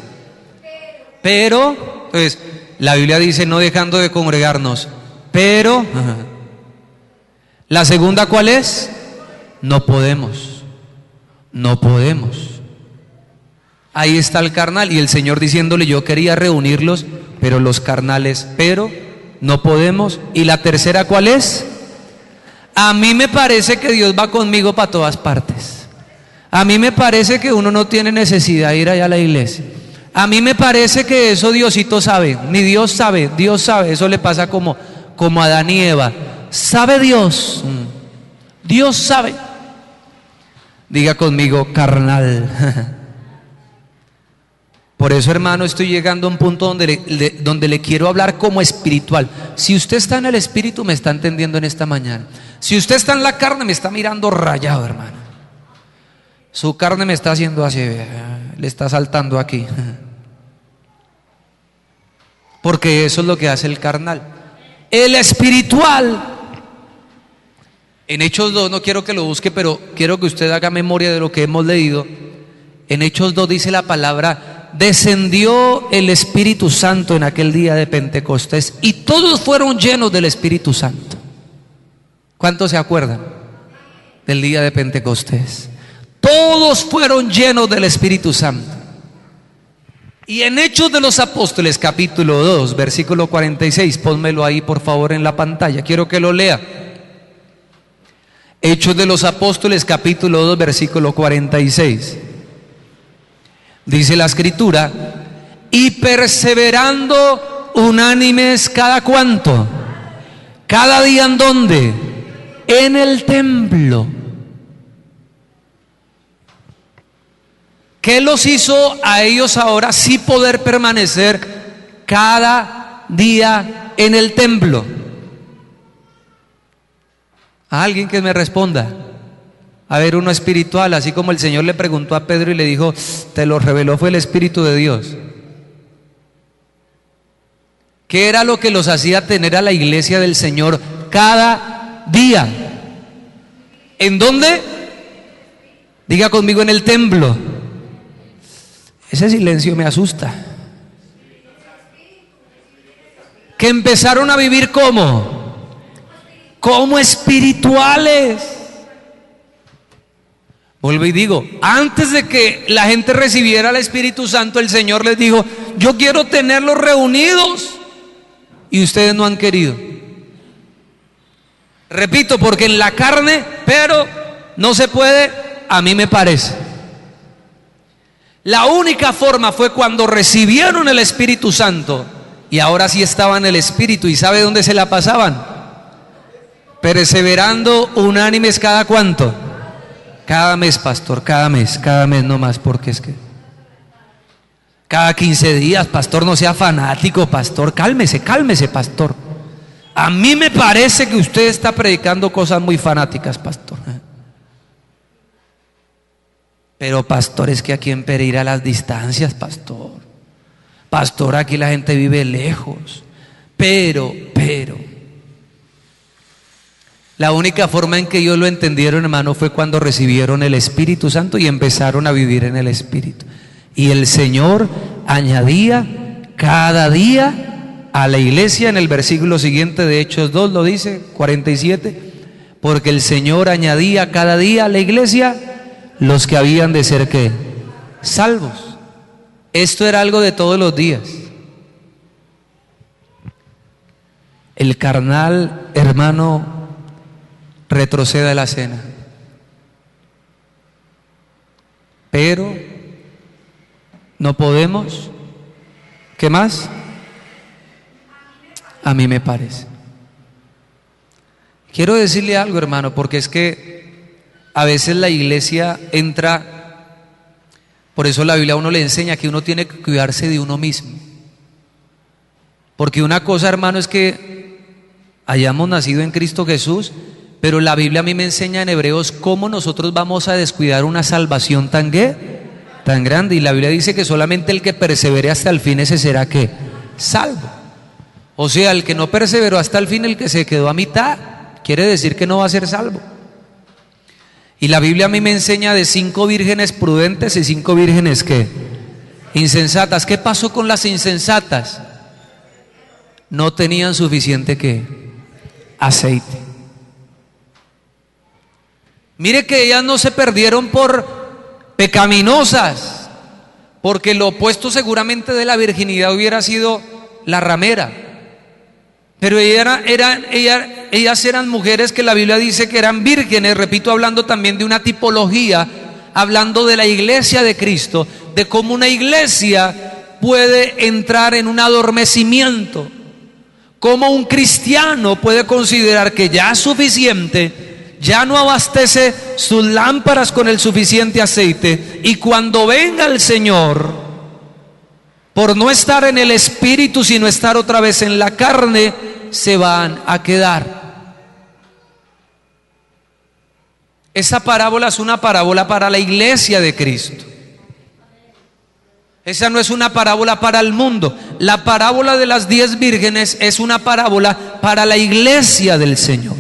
Pero, entonces, la Biblia dice no dejando de congregarnos, pero, la segunda, ¿cuál es? No podemos. Ahí está el carnal y el Señor diciéndole, yo quería reunirlos, pero los carnales, pero no podemos. Y la tercera, ¿cuál es? A mí me parece que Dios va conmigo para todas partes. A mí me parece que uno no tiene necesidad de ir allá a la iglesia. A mí me parece que eso Diosito sabe, ni Dios sabe, Dios sabe. Eso le pasa como a Adán y Eva. ¿Sabe Dios? Dios sabe. Diga conmigo, carnal. Por eso, hermano, estoy llegando a un punto donde le quiero hablar como espiritual. Si usted está en el espíritu, me está entendiendo en esta mañana. Si usted está en la carne, me está mirando rayado, hermano. Su carne me está haciendo así, le está saltando aquí. Porque eso es lo que hace el carnal. El espiritual, en Hechos 2, no quiero que lo busque, pero quiero que usted haga memoria de lo que hemos leído. En Hechos 2 dice la palabra: descendió el Espíritu Santo en aquel día de Pentecostés y todos fueron llenos del Espíritu Santo. ¿Cuántos se acuerdan del día de Pentecostés? Todos fueron llenos del Espíritu Santo. Y en Hechos de los Apóstoles, capítulo 2, versículo 46, pónmelo ahí por favor en la pantalla, quiero que lo lea. Hechos de los Apóstoles, capítulo 2, versículo 46. Dice la Escritura: y perseverando unánimes cada cuánto, cada día, ¿en dónde? En el templo. ¿Qué los hizo a ellos ahora sí poder permanecer cada día en el templo? ¿A alguien que me responda? A ver, uno espiritual, así como el Señor le preguntó a Pedro y le dijo, te lo reveló, fue el Espíritu de Dios. ¿Qué era lo que los hacía tener a la iglesia del Señor cada día? ¿En dónde? Diga conmigo, en el templo. Ese silencio me asusta. Que empezaron a vivir como espirituales. Vuelvo y digo, antes de que la gente recibiera el Espíritu Santo, el Señor les dijo, yo quiero tenerlos reunidos, y ustedes no han querido. Repito, porque en la carne, pero no se puede, a mí me parece. La única forma fue cuando recibieron el Espíritu Santo, y ahora sí estaban en el Espíritu. ¿Y sabe dónde se la pasaban? Perseverando unánimes cada cuánto. Cada mes, pastor, cada mes no más, porque es que cada 15 días, pastor, no sea fanático, pastor, cálmese, pastor. A mí me parece que usted está predicando cosas muy fanáticas, pastor. Pero pastor, es que aquí en Pereira las distancias, pastor, aquí la gente vive lejos, pero la única forma en que ellos lo entendieron, hermano, fue cuando recibieron el Espíritu Santo y empezaron a vivir en el Espíritu. Y el Señor añadía cada día a la iglesia. En el versículo siguiente de Hechos 2 lo dice, 47, porque el Señor añadía cada día a la iglesia los que habían de ser ¿qué? Salvos. Esto era algo de todos los días. El carnal, hermano, retrocede a la cena, pero no podemos. ¿Qué más? A mí me parece. Quiero decirle algo, hermano, porque es que a veces la iglesia entra, por eso la Biblia a uno le enseña que uno tiene que cuidarse de uno mismo. Porque una cosa, hermano, es que hayamos nacido en Cristo Jesús, pero la Biblia a mí me enseña en Hebreos cómo nosotros vamos a descuidar una salvación tan grande. Y la Biblia dice que solamente el que persevere hasta el fin, ese será ¿qué? Salvo. O sea, el que no perseveró hasta el fin, el que se quedó a mitad, quiere decir que no va a ser salvo. Y la Biblia a mí me enseña de 5 vírgenes prudentes y 5 vírgenes ¿qué? Insensatas. ¿Qué pasó con las insensatas? No tenían suficiente ¿qué? Aceite. Mire que ellas no se perdieron por pecaminosas, porque lo opuesto seguramente de la virginidad hubiera sido la ramera. Pero ellas eran mujeres que la Biblia dice que eran vírgenes, repito, hablando también de una tipología, hablando de la iglesia de Cristo, de cómo una iglesia puede entrar en un adormecimiento, cómo un cristiano puede considerar que ya es suficiente, ya no abastece sus lámparas con el suficiente aceite, y cuando venga el Señor, por no estar en el espíritu sino estar otra vez en la carne, se van a quedar. Esa parábola es una parábola para la iglesia de Cristo. Esa no es una parábola para el mundo. La parábola de las 10 vírgenes es una parábola para la iglesia del Señor.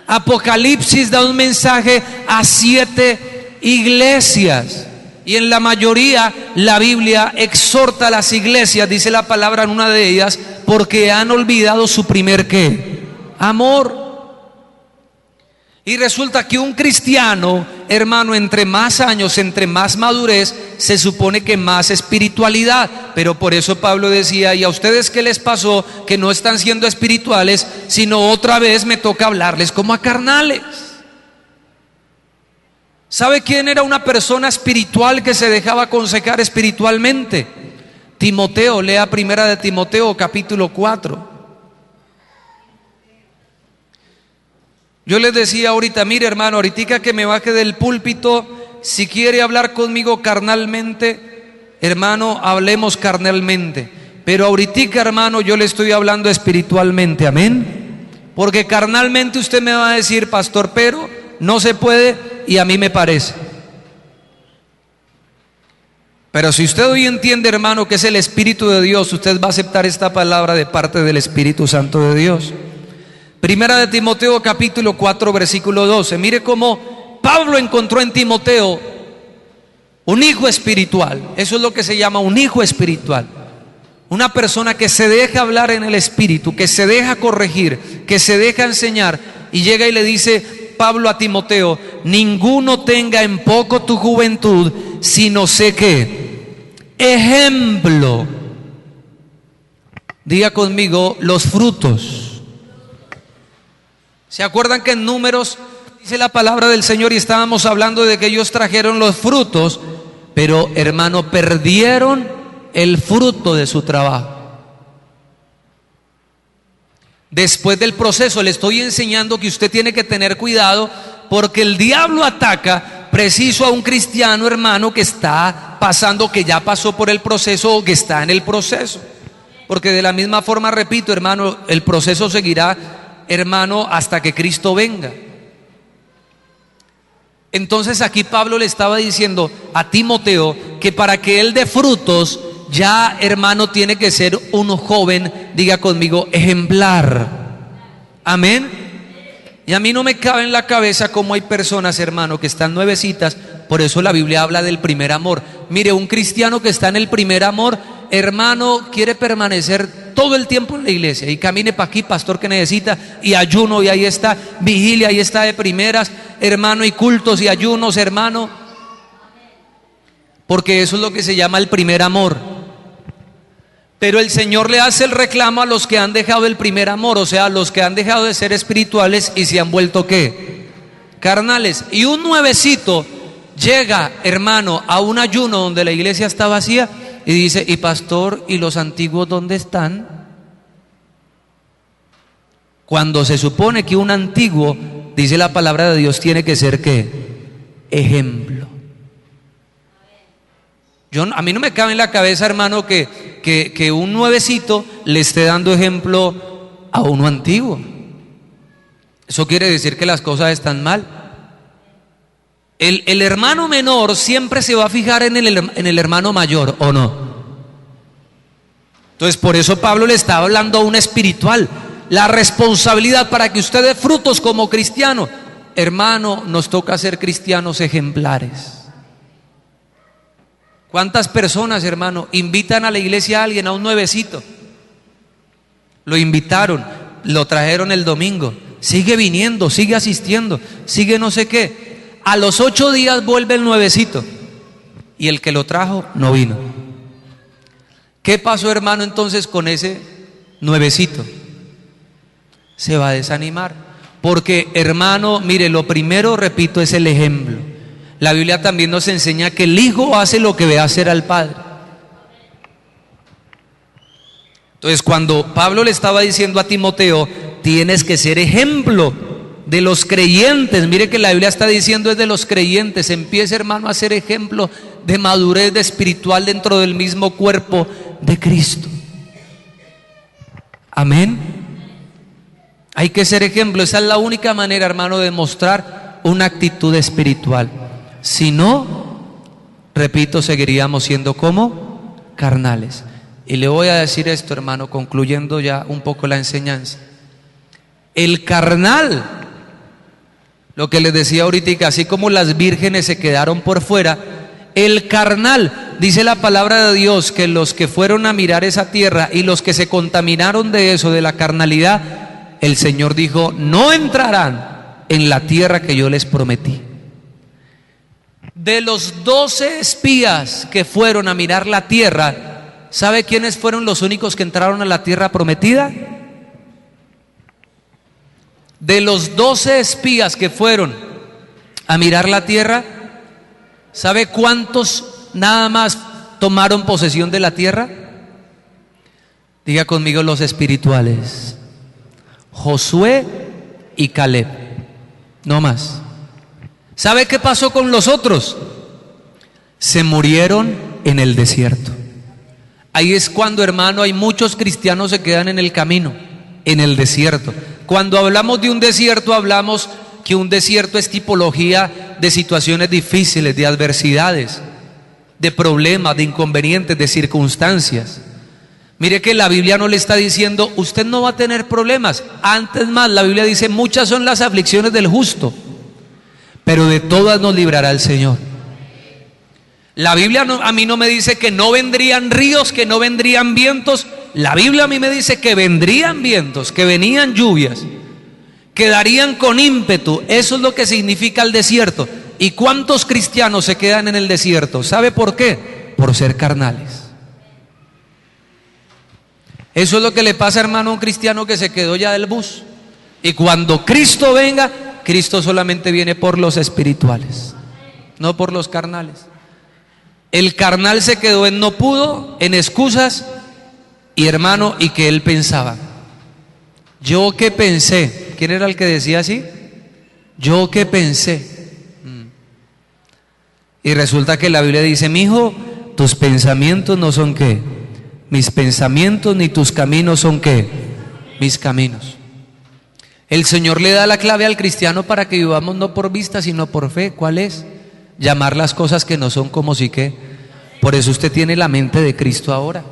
Apocalipsis da un mensaje a 7 iglesias, y en la mayoría la Biblia exhorta a las iglesias, dice la palabra en una de ellas, porque han olvidado su primer ¿qué? Amor. Y resulta que un cristiano, hermano, entre más años, entre más madurez, se supone que más espiritualidad. Pero por eso Pablo decía: ¿y a ustedes qué les pasó? Que no están siendo espirituales, sino otra vez me toca hablarles como a carnales. ¿Sabe quién era una persona espiritual que se dejaba aconsejar espiritualmente? Timoteo. Lea primera de Timoteo capítulo 4. Yo les decía ahorita: mire, hermano, ahorita que me baje del púlpito, si quiere hablar conmigo carnalmente, hermano, hablemos carnalmente. Pero ahorita, hermano, yo le estoy hablando espiritualmente, amén. Porque carnalmente usted me va a decir: pastor, pero no se puede, y a mí me parece. Pero si usted hoy entiende, hermano, que es el Espíritu de Dios, usted va a aceptar esta palabra de parte del Espíritu Santo de Dios. Primera de Timoteo capítulo 4 versículo 12. Mire cómo Pablo encontró en Timoteo un hijo espiritual. Eso es lo que se llama un hijo espiritual. Una persona que se deja hablar en el Espíritu, que se deja corregir, que se deja enseñar. Y llega y le dice Pablo a Timoteo: ninguno tenga en poco tu juventud, sino sé que ejemplo. Diga conmigo: los frutos. ¿Se acuerdan que en Números dice la palabra del Señor y estábamos hablando de que ellos trajeron los frutos, pero hermano, perdieron el fruto de su trabajo? Después del proceso le estoy enseñando que usted tiene que tener cuidado, porque el diablo ataca preciso a un cristiano, hermano, que está pasando, que ya pasó por el proceso o que está en el proceso. Porque de la misma forma, repito, hermano, el proceso seguirá, hermano, hasta que Cristo venga. Entonces aquí Pablo le estaba diciendo a Timoteo que para que él dé frutos, ya, hermano, tiene que ser un joven, diga conmigo, ejemplar. Amén. Y a mí no me cabe en la cabeza cómo hay personas, hermano, que están nuevecitas. Por eso la Biblia habla del primer amor. Mire, un cristiano que está en el primer amor, hermano, quiere permanecer todo el tiempo en la iglesia, y camine para aquí, pastor, que necesita, y ayuno, y ahí está, vigilia, ahí está de primeras, hermano, y cultos y ayunos, hermano, porque eso es lo que se llama el primer amor. Pero el Señor le hace el reclamo a los que han dejado el primer amor, o sea, a los que han dejado de ser espirituales y se han vuelto ¿qué? Carnales. Y un nuevecito llega, hermano, a un ayuno donde la iglesia está vacía y dice: y pastor, ¿y los antiguos dónde están? Cuando se supone que un antiguo, dice la palabra de Dios, tiene que ser ¿qué? Ejemplo. A mí no me cabe en la cabeza, hermano, que que un nuevecito le esté dando ejemplo a uno antiguo. Eso quiere decir que las cosas están mal. El hermano menor siempre se va a fijar en el hermano mayor, ¿o no? Entonces por eso Pablo le estaba hablando a un espiritual. La responsabilidad para que usted dé frutos como cristiano. Hermano, nos toca ser cristianos ejemplares. ¿Cuántas personas, hermano, invitan a la iglesia a alguien, a un nuevecito? Lo invitaron, lo trajeron el domingo, sigue viniendo, sigue asistiendo, sigue no sé qué. A los 8 días vuelve el nuevecito y el que lo trajo no vino. ¿Qué pasó, hermano, entonces con ese nuevecito? Se va a desanimar, porque, hermano, mire, lo primero, repito, es el ejemplo. La Biblia también nos enseña que el hijo hace lo que ve hacer al padre. Entonces, cuando Pablo le estaba diciendo a Timoteo, tienes que ser ejemplo de los creyentes, mire que la Biblia está diciendo es de los creyentes, empieza, hermano, a ser ejemplo de madurez espiritual dentro del mismo cuerpo de Cristo. Amén. Hay que ser ejemplo, esa es la única manera, hermano, de mostrar una actitud espiritual. Si no, repito, seguiríamos siendo como carnales. Y le voy a decir esto, hermano, concluyendo ya un poco la enseñanza. El carnal, lo que les decía ahorita, así como las vírgenes se quedaron por fuera, el carnal, dice la palabra de Dios, que los que fueron a mirar esa tierra y los que se contaminaron de eso, de la carnalidad, el Señor dijo, no entrarán en la tierra que yo les prometí. De los 12 espías que fueron a mirar la tierra, ¿sabe quiénes fueron los únicos que entraron a la tierra prometida? De los 12 espías que fueron a mirar la tierra, ¿sabe cuántos nada más tomaron posesión de la tierra? Diga conmigo los espirituales. Josué y Caleb, no más. ¿Sabe qué pasó con los otros? Se murieron en el desierto. Ahí es cuando, hermano, hay muchos cristianos se quedan en el camino, en el desierto. Cuando hablamos de un desierto, hablamos que un desierto es tipología de situaciones difíciles, de adversidades, de problemas, de inconvenientes, de circunstancias. Mire que la Biblia no le está diciendo, usted no va a tener problemas. Antes más, la Biblia dice, muchas son las aflicciones del justo, pero de todas nos librará el Señor. La Biblia a mí no me dice que no vendrían ríos, que no vendrían vientos. La Biblia a mí me dice que vendrían vientos, que venían lluvias, que darían con ímpetu. Eso es lo que significa el desierto. ¿Y cuántos cristianos se quedan en el desierto? ¿Sabe por qué? Por ser carnales. Eso es lo que le pasa, hermano, a un cristiano que se quedó ya del bus. Y cuando Cristo venga, Cristo solamente viene por los espirituales, no por los carnales. El carnal se quedó en no pudo, en excusas, y hermano, y que él pensaba. Yo que pensé, ¿quién era el que decía así? Yo que pensé. Y resulta que la Biblia dice, mijo, tus pensamientos no son ¿qué? Mis pensamientos, ni tus caminos son ¿qué? Mis caminos. El Señor le da la clave al cristiano para que vivamos no por vista, sino por fe. ¿Cuál es? Llamar las cosas que no son como si que. Por eso usted tiene la mente de Cristo ahora.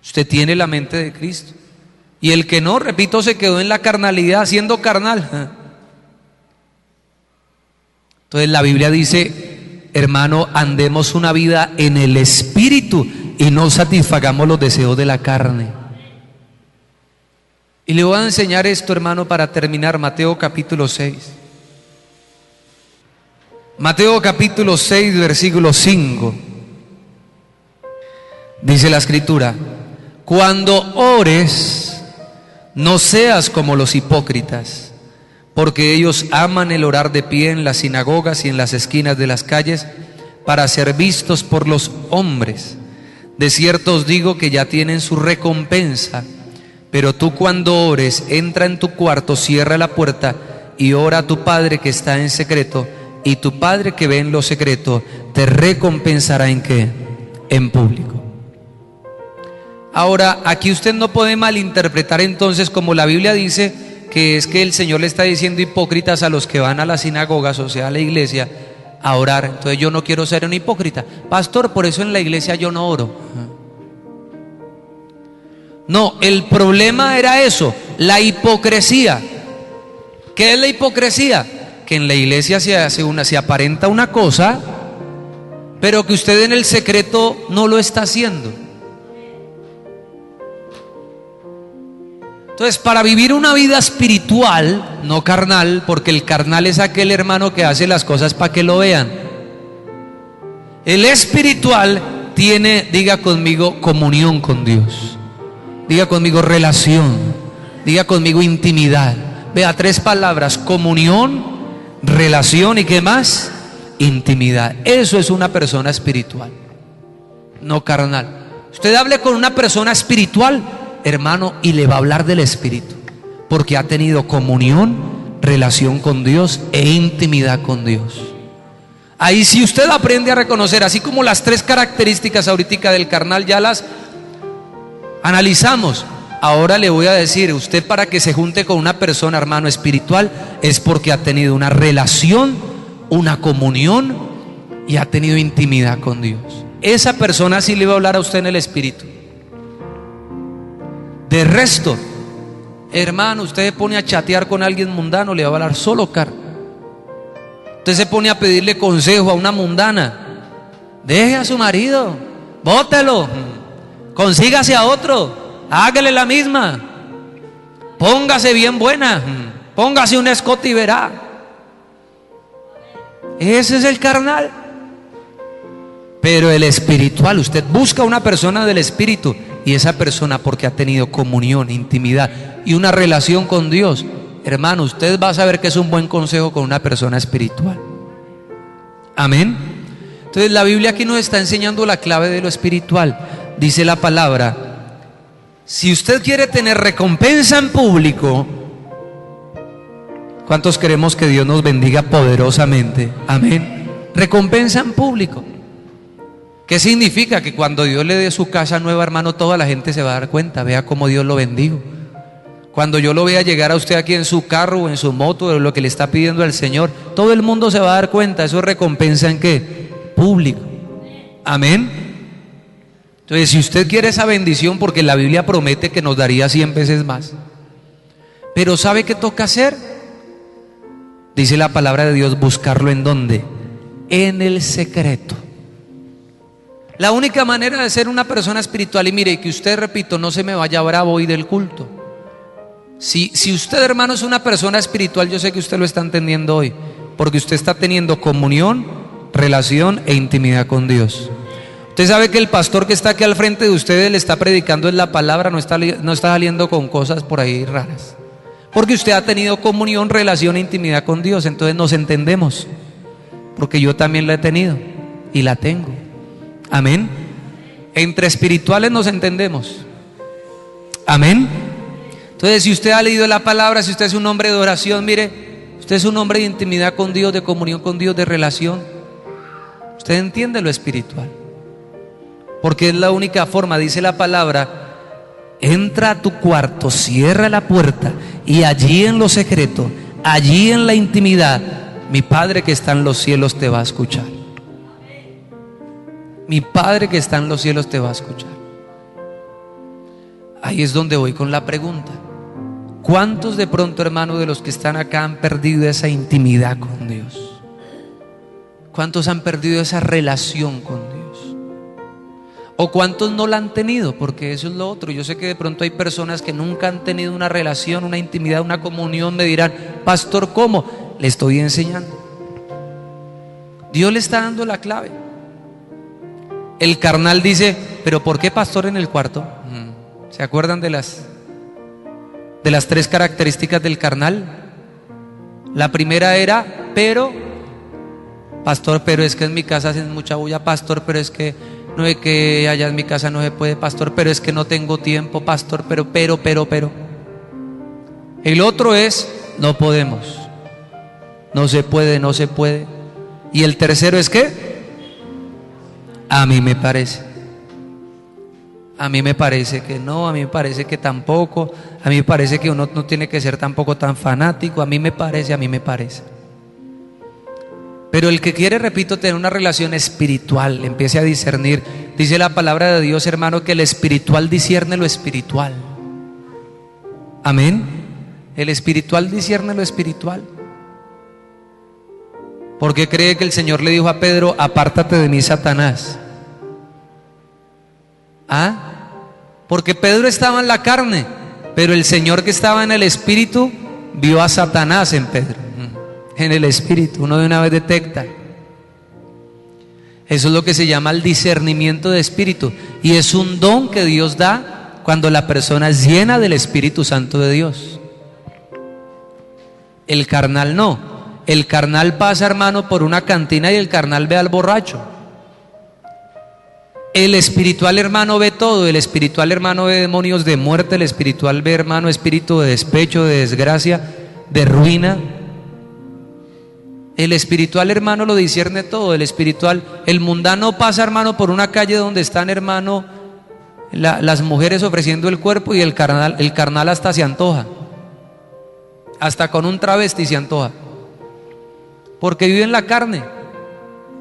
Usted tiene la mente de Cristo. Y el que no, repito, se quedó en la carnalidad, siendo carnal. Entonces la Biblia dice, hermano, andemos una vida en el Espíritu y no satisfagamos los deseos de la carne. Y le voy a enseñar esto, hermano, para terminar. Mateo capítulo 6. Mateo capítulo 6, versículo 5. Dice la Escritura, cuando ores, no seas como los hipócritas, porque ellos aman el orar de pie en las sinagogas y en las esquinas de las calles para ser vistos por los hombres. De cierto os digo que ya tienen su recompensa. Pero tú cuando ores, entra en tu cuarto, cierra la puerta y ora a tu Padre que está en secreto, y tu Padre que ve en lo secreto te recompensará ¿en qué? En público. Ahora, aquí usted no puede malinterpretar entonces, como la Biblia dice, que es que el Señor le está diciendo hipócritas a los que van a las sinagogas, o sea, a la iglesia, a orar. Entonces yo no quiero ser un hipócrita. Pastor, por eso en la iglesia yo no oro. No, el problema era eso, la hipocresía. ¿Qué es la hipocresía? Que en la iglesia se aparenta una cosa, pero que usted en el secreto no lo está haciendo. Entonces, para vivir una vida espiritual, no carnal, porque el carnal es aquel hermano que hace las cosas para que lo vean. El espiritual tiene, diga conmigo, comunión con Dios. Diga conmigo, relación. Diga conmigo, intimidad. Vea, 3 palabras: comunión, relación y ¿qué más? Intimidad. Eso es una persona espiritual, no carnal. Usted hable con una persona espiritual, hermano, y le va a hablar del Espíritu, porque ha tenido comunión, relación con Dios e intimidad con Dios. Ahí si usted aprende a reconocer, así como las 3 características ahorita del carnal ya las analizamos, ahora le voy a decir, usted para que se junte con una persona, hermano, espiritual, es porque ha tenido una relación, una comunión y ha tenido intimidad con Dios. Esa persona sí le va a hablar a usted en el Espíritu. De resto, hermano, usted se pone a chatear con alguien mundano, le va a hablar solo carne. Usted se pone a pedirle consejo a una mundana: deje a su marido, bótelo, consígase a otro, hágale la misma, póngase bien buena, póngase un escote y verá. Ese es el carnal. Pero el espiritual, usted busca una persona del Espíritu, y esa persona, porque ha tenido comunión, intimidad y una relación con Dios, hermano, usted va a saber que es un buen consejo con una persona espiritual. Amén. Entonces la Biblia aquí nos está enseñando la clave de lo espiritual. Dice la palabra: si usted quiere tener recompensa en público, ¿cuántos queremos que Dios nos bendiga poderosamente? Amén. Recompensa en público. ¿Qué significa? Que cuando Dios le dé su casa nueva, hermano, toda la gente se va a dar cuenta. Vea cómo Dios lo bendijo. Cuando yo lo vea llegar a usted aquí en su carro o en su moto, de lo que le está pidiendo al Señor, todo el mundo se va a dar cuenta. Eso es recompensa ¿en qué? Público. Amén. Entonces, si usted quiere esa bendición, porque la Biblia promete que nos daría 100 veces más, pero ¿sabe qué toca hacer? Dice la palabra de Dios: buscarlo ¿en dónde? En el secreto. La única manera de ser una persona espiritual, y mire, que usted, repito, no se me vaya bravo hoy del culto. Si usted, hermano, es una persona espiritual, yo sé que usted lo está entendiendo hoy, porque usted está teniendo comunión, relación e intimidad con Dios. Usted sabe que el pastor que está aquí al frente de ustedes le está predicando en la palabra, no está saliendo con cosas por ahí raras, porque usted ha tenido comunión, relación e intimidad con Dios. Entonces nos entendemos, porque yo también la he tenido y la tengo. Amén. Entre espirituales nos entendemos. Amén. Entonces, si usted ha leído la palabra, si usted es un hombre de oración, mire, usted es un hombre de intimidad con Dios, de comunión con Dios, de relación. Usted entiende lo espiritual, porque es la única forma. Dice la palabra: entra a tu cuarto, cierra la puerta, y allí en lo secreto, allí en la intimidad, mi Padre que está en los cielos te va a escuchar. Mi Padre que está en los cielos te va a escuchar. Ahí es donde voy con la pregunta: ¿cuántos de pronto, hermano, de los que están acá han perdido esa intimidad con Dios? ¿Cuántos han perdido esa relación con Dios? ¿O cuántos no la han tenido? Porque eso es lo otro. Yo sé que de pronto hay personas que nunca han tenido una relación, una intimidad, una comunión. Me dirán: pastor, ¿cómo? Le estoy enseñando. Dios le está dando la clave. El carnal dice: ¿pero por qué, pastor, en el cuarto? ¿Se acuerdan de las 3 características del carnal? La primera era: pero, pastor, pero es que en mi casa hacen mucha bulla, pastor, pero es que no es que allá en mi casa no se puede, pastor, pero es que no tengo tiempo, pastor, pero. El otro es: no podemos, no se puede. Y el tercero es: ¿qué? A mí me parece. A mí me parece que no, a mí me parece que tampoco, a mí me parece que uno no tiene que ser tampoco tan fanático, a mí me parece. Pero el que quiere, repito, tener una relación espiritual, empiece a discernir. Dice la palabra de Dios, hermano, que el espiritual discierne lo espiritual. Amén. El espiritual discierne lo espiritual. ¿Por qué cree que el Señor le dijo a Pedro, apártate de mí, Satanás? ¿Ah? Porque Pedro estaba en la carne, pero el Señor que estaba en el espíritu vio a Satanás en Pedro, en el espíritu. Uno de una vez detecta. Eso es lo que se llama el discernimiento de espíritu, y es un don que Dios da cuando la persona es llena del Espíritu Santo de Dios. El carnal no. El carnal pasa, hermano, por una cantina y el carnal ve al borracho. El espiritual, hermano, ve todo. El espiritual, hermano, ve demonios de muerte. El espiritual ve, hermano, espíritu de despecho, de desgracia, de ruina. El espiritual, hermano, lo discierne todo. El espiritual, el mundano pasa, hermano, por una calle donde están, hermano, las mujeres ofreciendo el cuerpo, y el carnal hasta se antoja. Hasta con un travesti se antoja, porque vive en la carne.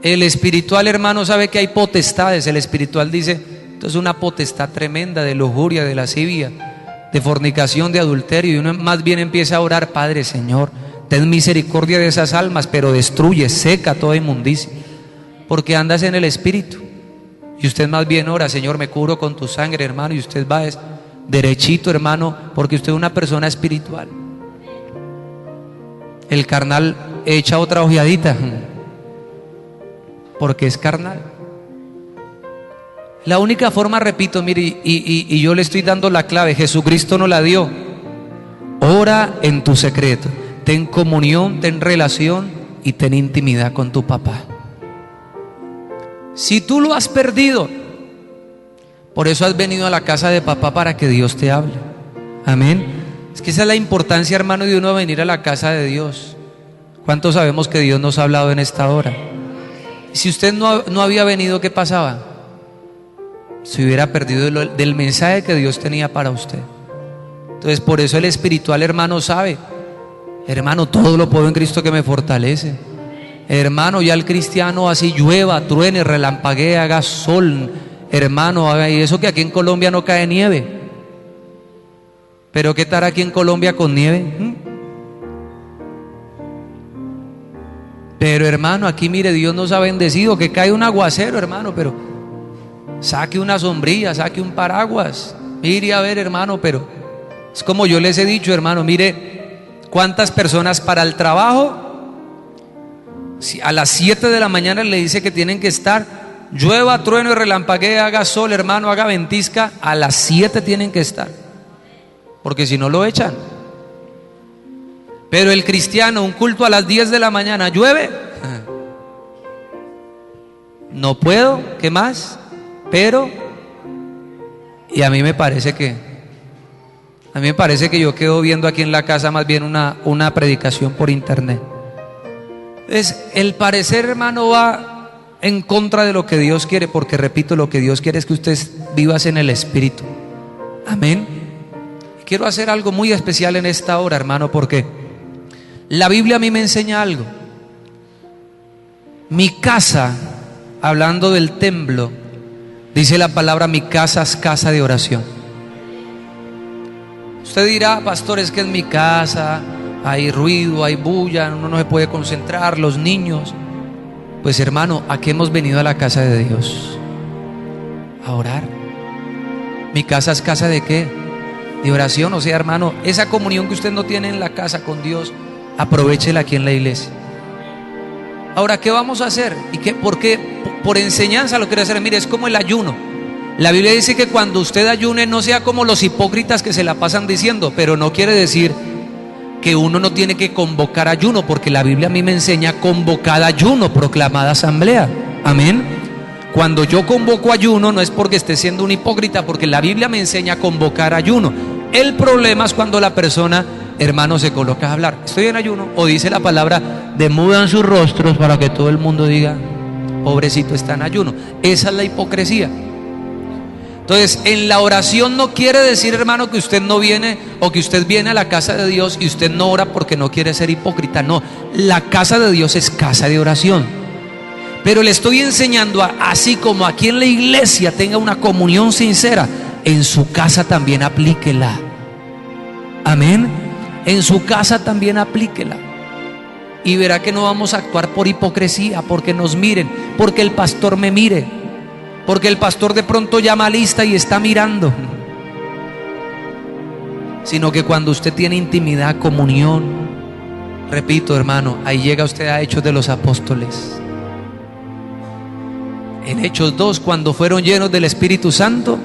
El espiritual, hermano, sabe que hay potestades. El espiritual dice, esto es una potestad tremenda de lujuria, de lascivia, de fornicación, de adulterio. Y uno más bien empieza a orar, Padre, Señor, ten misericordia de esas almas, pero destruye, seca toda inmundicia, porque andas en el espíritu. Y usted más bien ora, Señor, me cubro con tu sangre, hermano, y usted va derechito, hermano, porque usted es una persona espiritual. El carnal echa otra ojeadita, porque es carnal. La única forma, repito, mire, y yo le estoy dando la clave, Jesucristo nos la dio. Ora en tu secreto, ten comunión, ten relación y ten intimidad con tu papá. Si tú lo has perdido, por eso has venido a la casa de papá, para que Dios te hable. Amén. Es que esa es la importancia, hermano, de uno venir a la casa de Dios. ¿Cuántos sabemos que Dios nos ha hablado en esta hora? Si usted no había venido, ¿qué pasaba? Se hubiera perdido del mensaje que Dios tenía para usted. Entonces, por eso el espiritual, hermano, sabe, hermano, todo lo puedo en Cristo que me fortalece. Hermano, ya el cristiano, así llueva, truene, relampaguee, haga sol, hermano, haga, y eso que aquí en Colombia no cae nieve. Pero ¿qué tal aquí en Colombia con nieve? Pero, hermano, aquí mire, Dios nos ha bendecido, que cae un aguacero, hermano, pero saque una sombrilla, saque un paraguas, mire a ver, hermano. Pero es como yo les he dicho, hermano, mire cuántas personas para el trabajo, si a las 7 de la mañana le dice que tienen que estar, llueva, trueno y relampaguee, haga sol, hermano, haga ventisca, a las 7 tienen que estar, porque si no lo echan. Pero el cristiano, un culto a las 10 de la mañana, llueve, no puedo, ¿qué más? Pero, y a mí me parece que yo quedo viendo aquí en la casa más bien una predicación por internet. Entonces, el parecer, hermano, va en contra de lo que Dios quiere, porque repito, lo que Dios quiere es que usted vivas en el Espíritu. Amén. Quiero hacer algo muy especial en esta hora, hermano, porque la Biblia a mí me enseña algo. Mi casa, hablando del templo, dice la palabra, mi casa es casa de oración. Usted dirá, pastor, es que en mi casa hay ruido, hay bulla, uno no se puede concentrar, los niños. Pues, hermano, ¿a qué hemos venido a la casa de Dios? A orar. ¿Mi casa es casa de qué? De oración. O sea, hermano, esa comunión que usted no tiene en la casa con Dios, aprovéchela aquí en la iglesia. Ahora, ¿qué vamos a hacer? ¿Y qué? ¿Por qué? Por enseñanza lo quiero hacer. Mire, es como el ayuno. La Biblia dice que cuando usted ayune no sea como los hipócritas que se la pasan diciendo, pero no quiere decir que uno no tiene que convocar ayuno, porque la Biblia a mí me enseña convocada ayuno, proclamada asamblea. Amén. Cuando yo convoco ayuno no es porque esté siendo un hipócrita, porque la Biblia me enseña a convocar ayuno. El problema es cuando la persona, hermano, se coloca a hablar, estoy en ayuno, o dice la palabra, demudan sus rostros para que todo el mundo diga, pobrecito, está en ayuno. Esa es la hipocresía. Entonces, en la oración no quiere decir, hermano, que usted no viene o que usted viene a la casa de Dios y usted no ora porque no quiere ser hipócrita. No, la casa de Dios es casa de oración. Pero le estoy enseñando, así como aquí en la iglesia tenga una comunión sincera, en su casa también aplíquela. Amén. En su casa también aplíquela. Y verá que no vamos a actuar por hipocresía, porque nos miren, porque el pastor me mire, porque el pastor de pronto llama a lista y está mirando. Sino que cuando usted tiene intimidad, comunión, repito, hermano, ahí llega usted a Hechos de los Apóstoles. En Hechos 2, cuando fueron llenos del Espíritu Santo,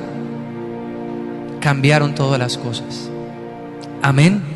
cambiaron todas las cosas. Amén.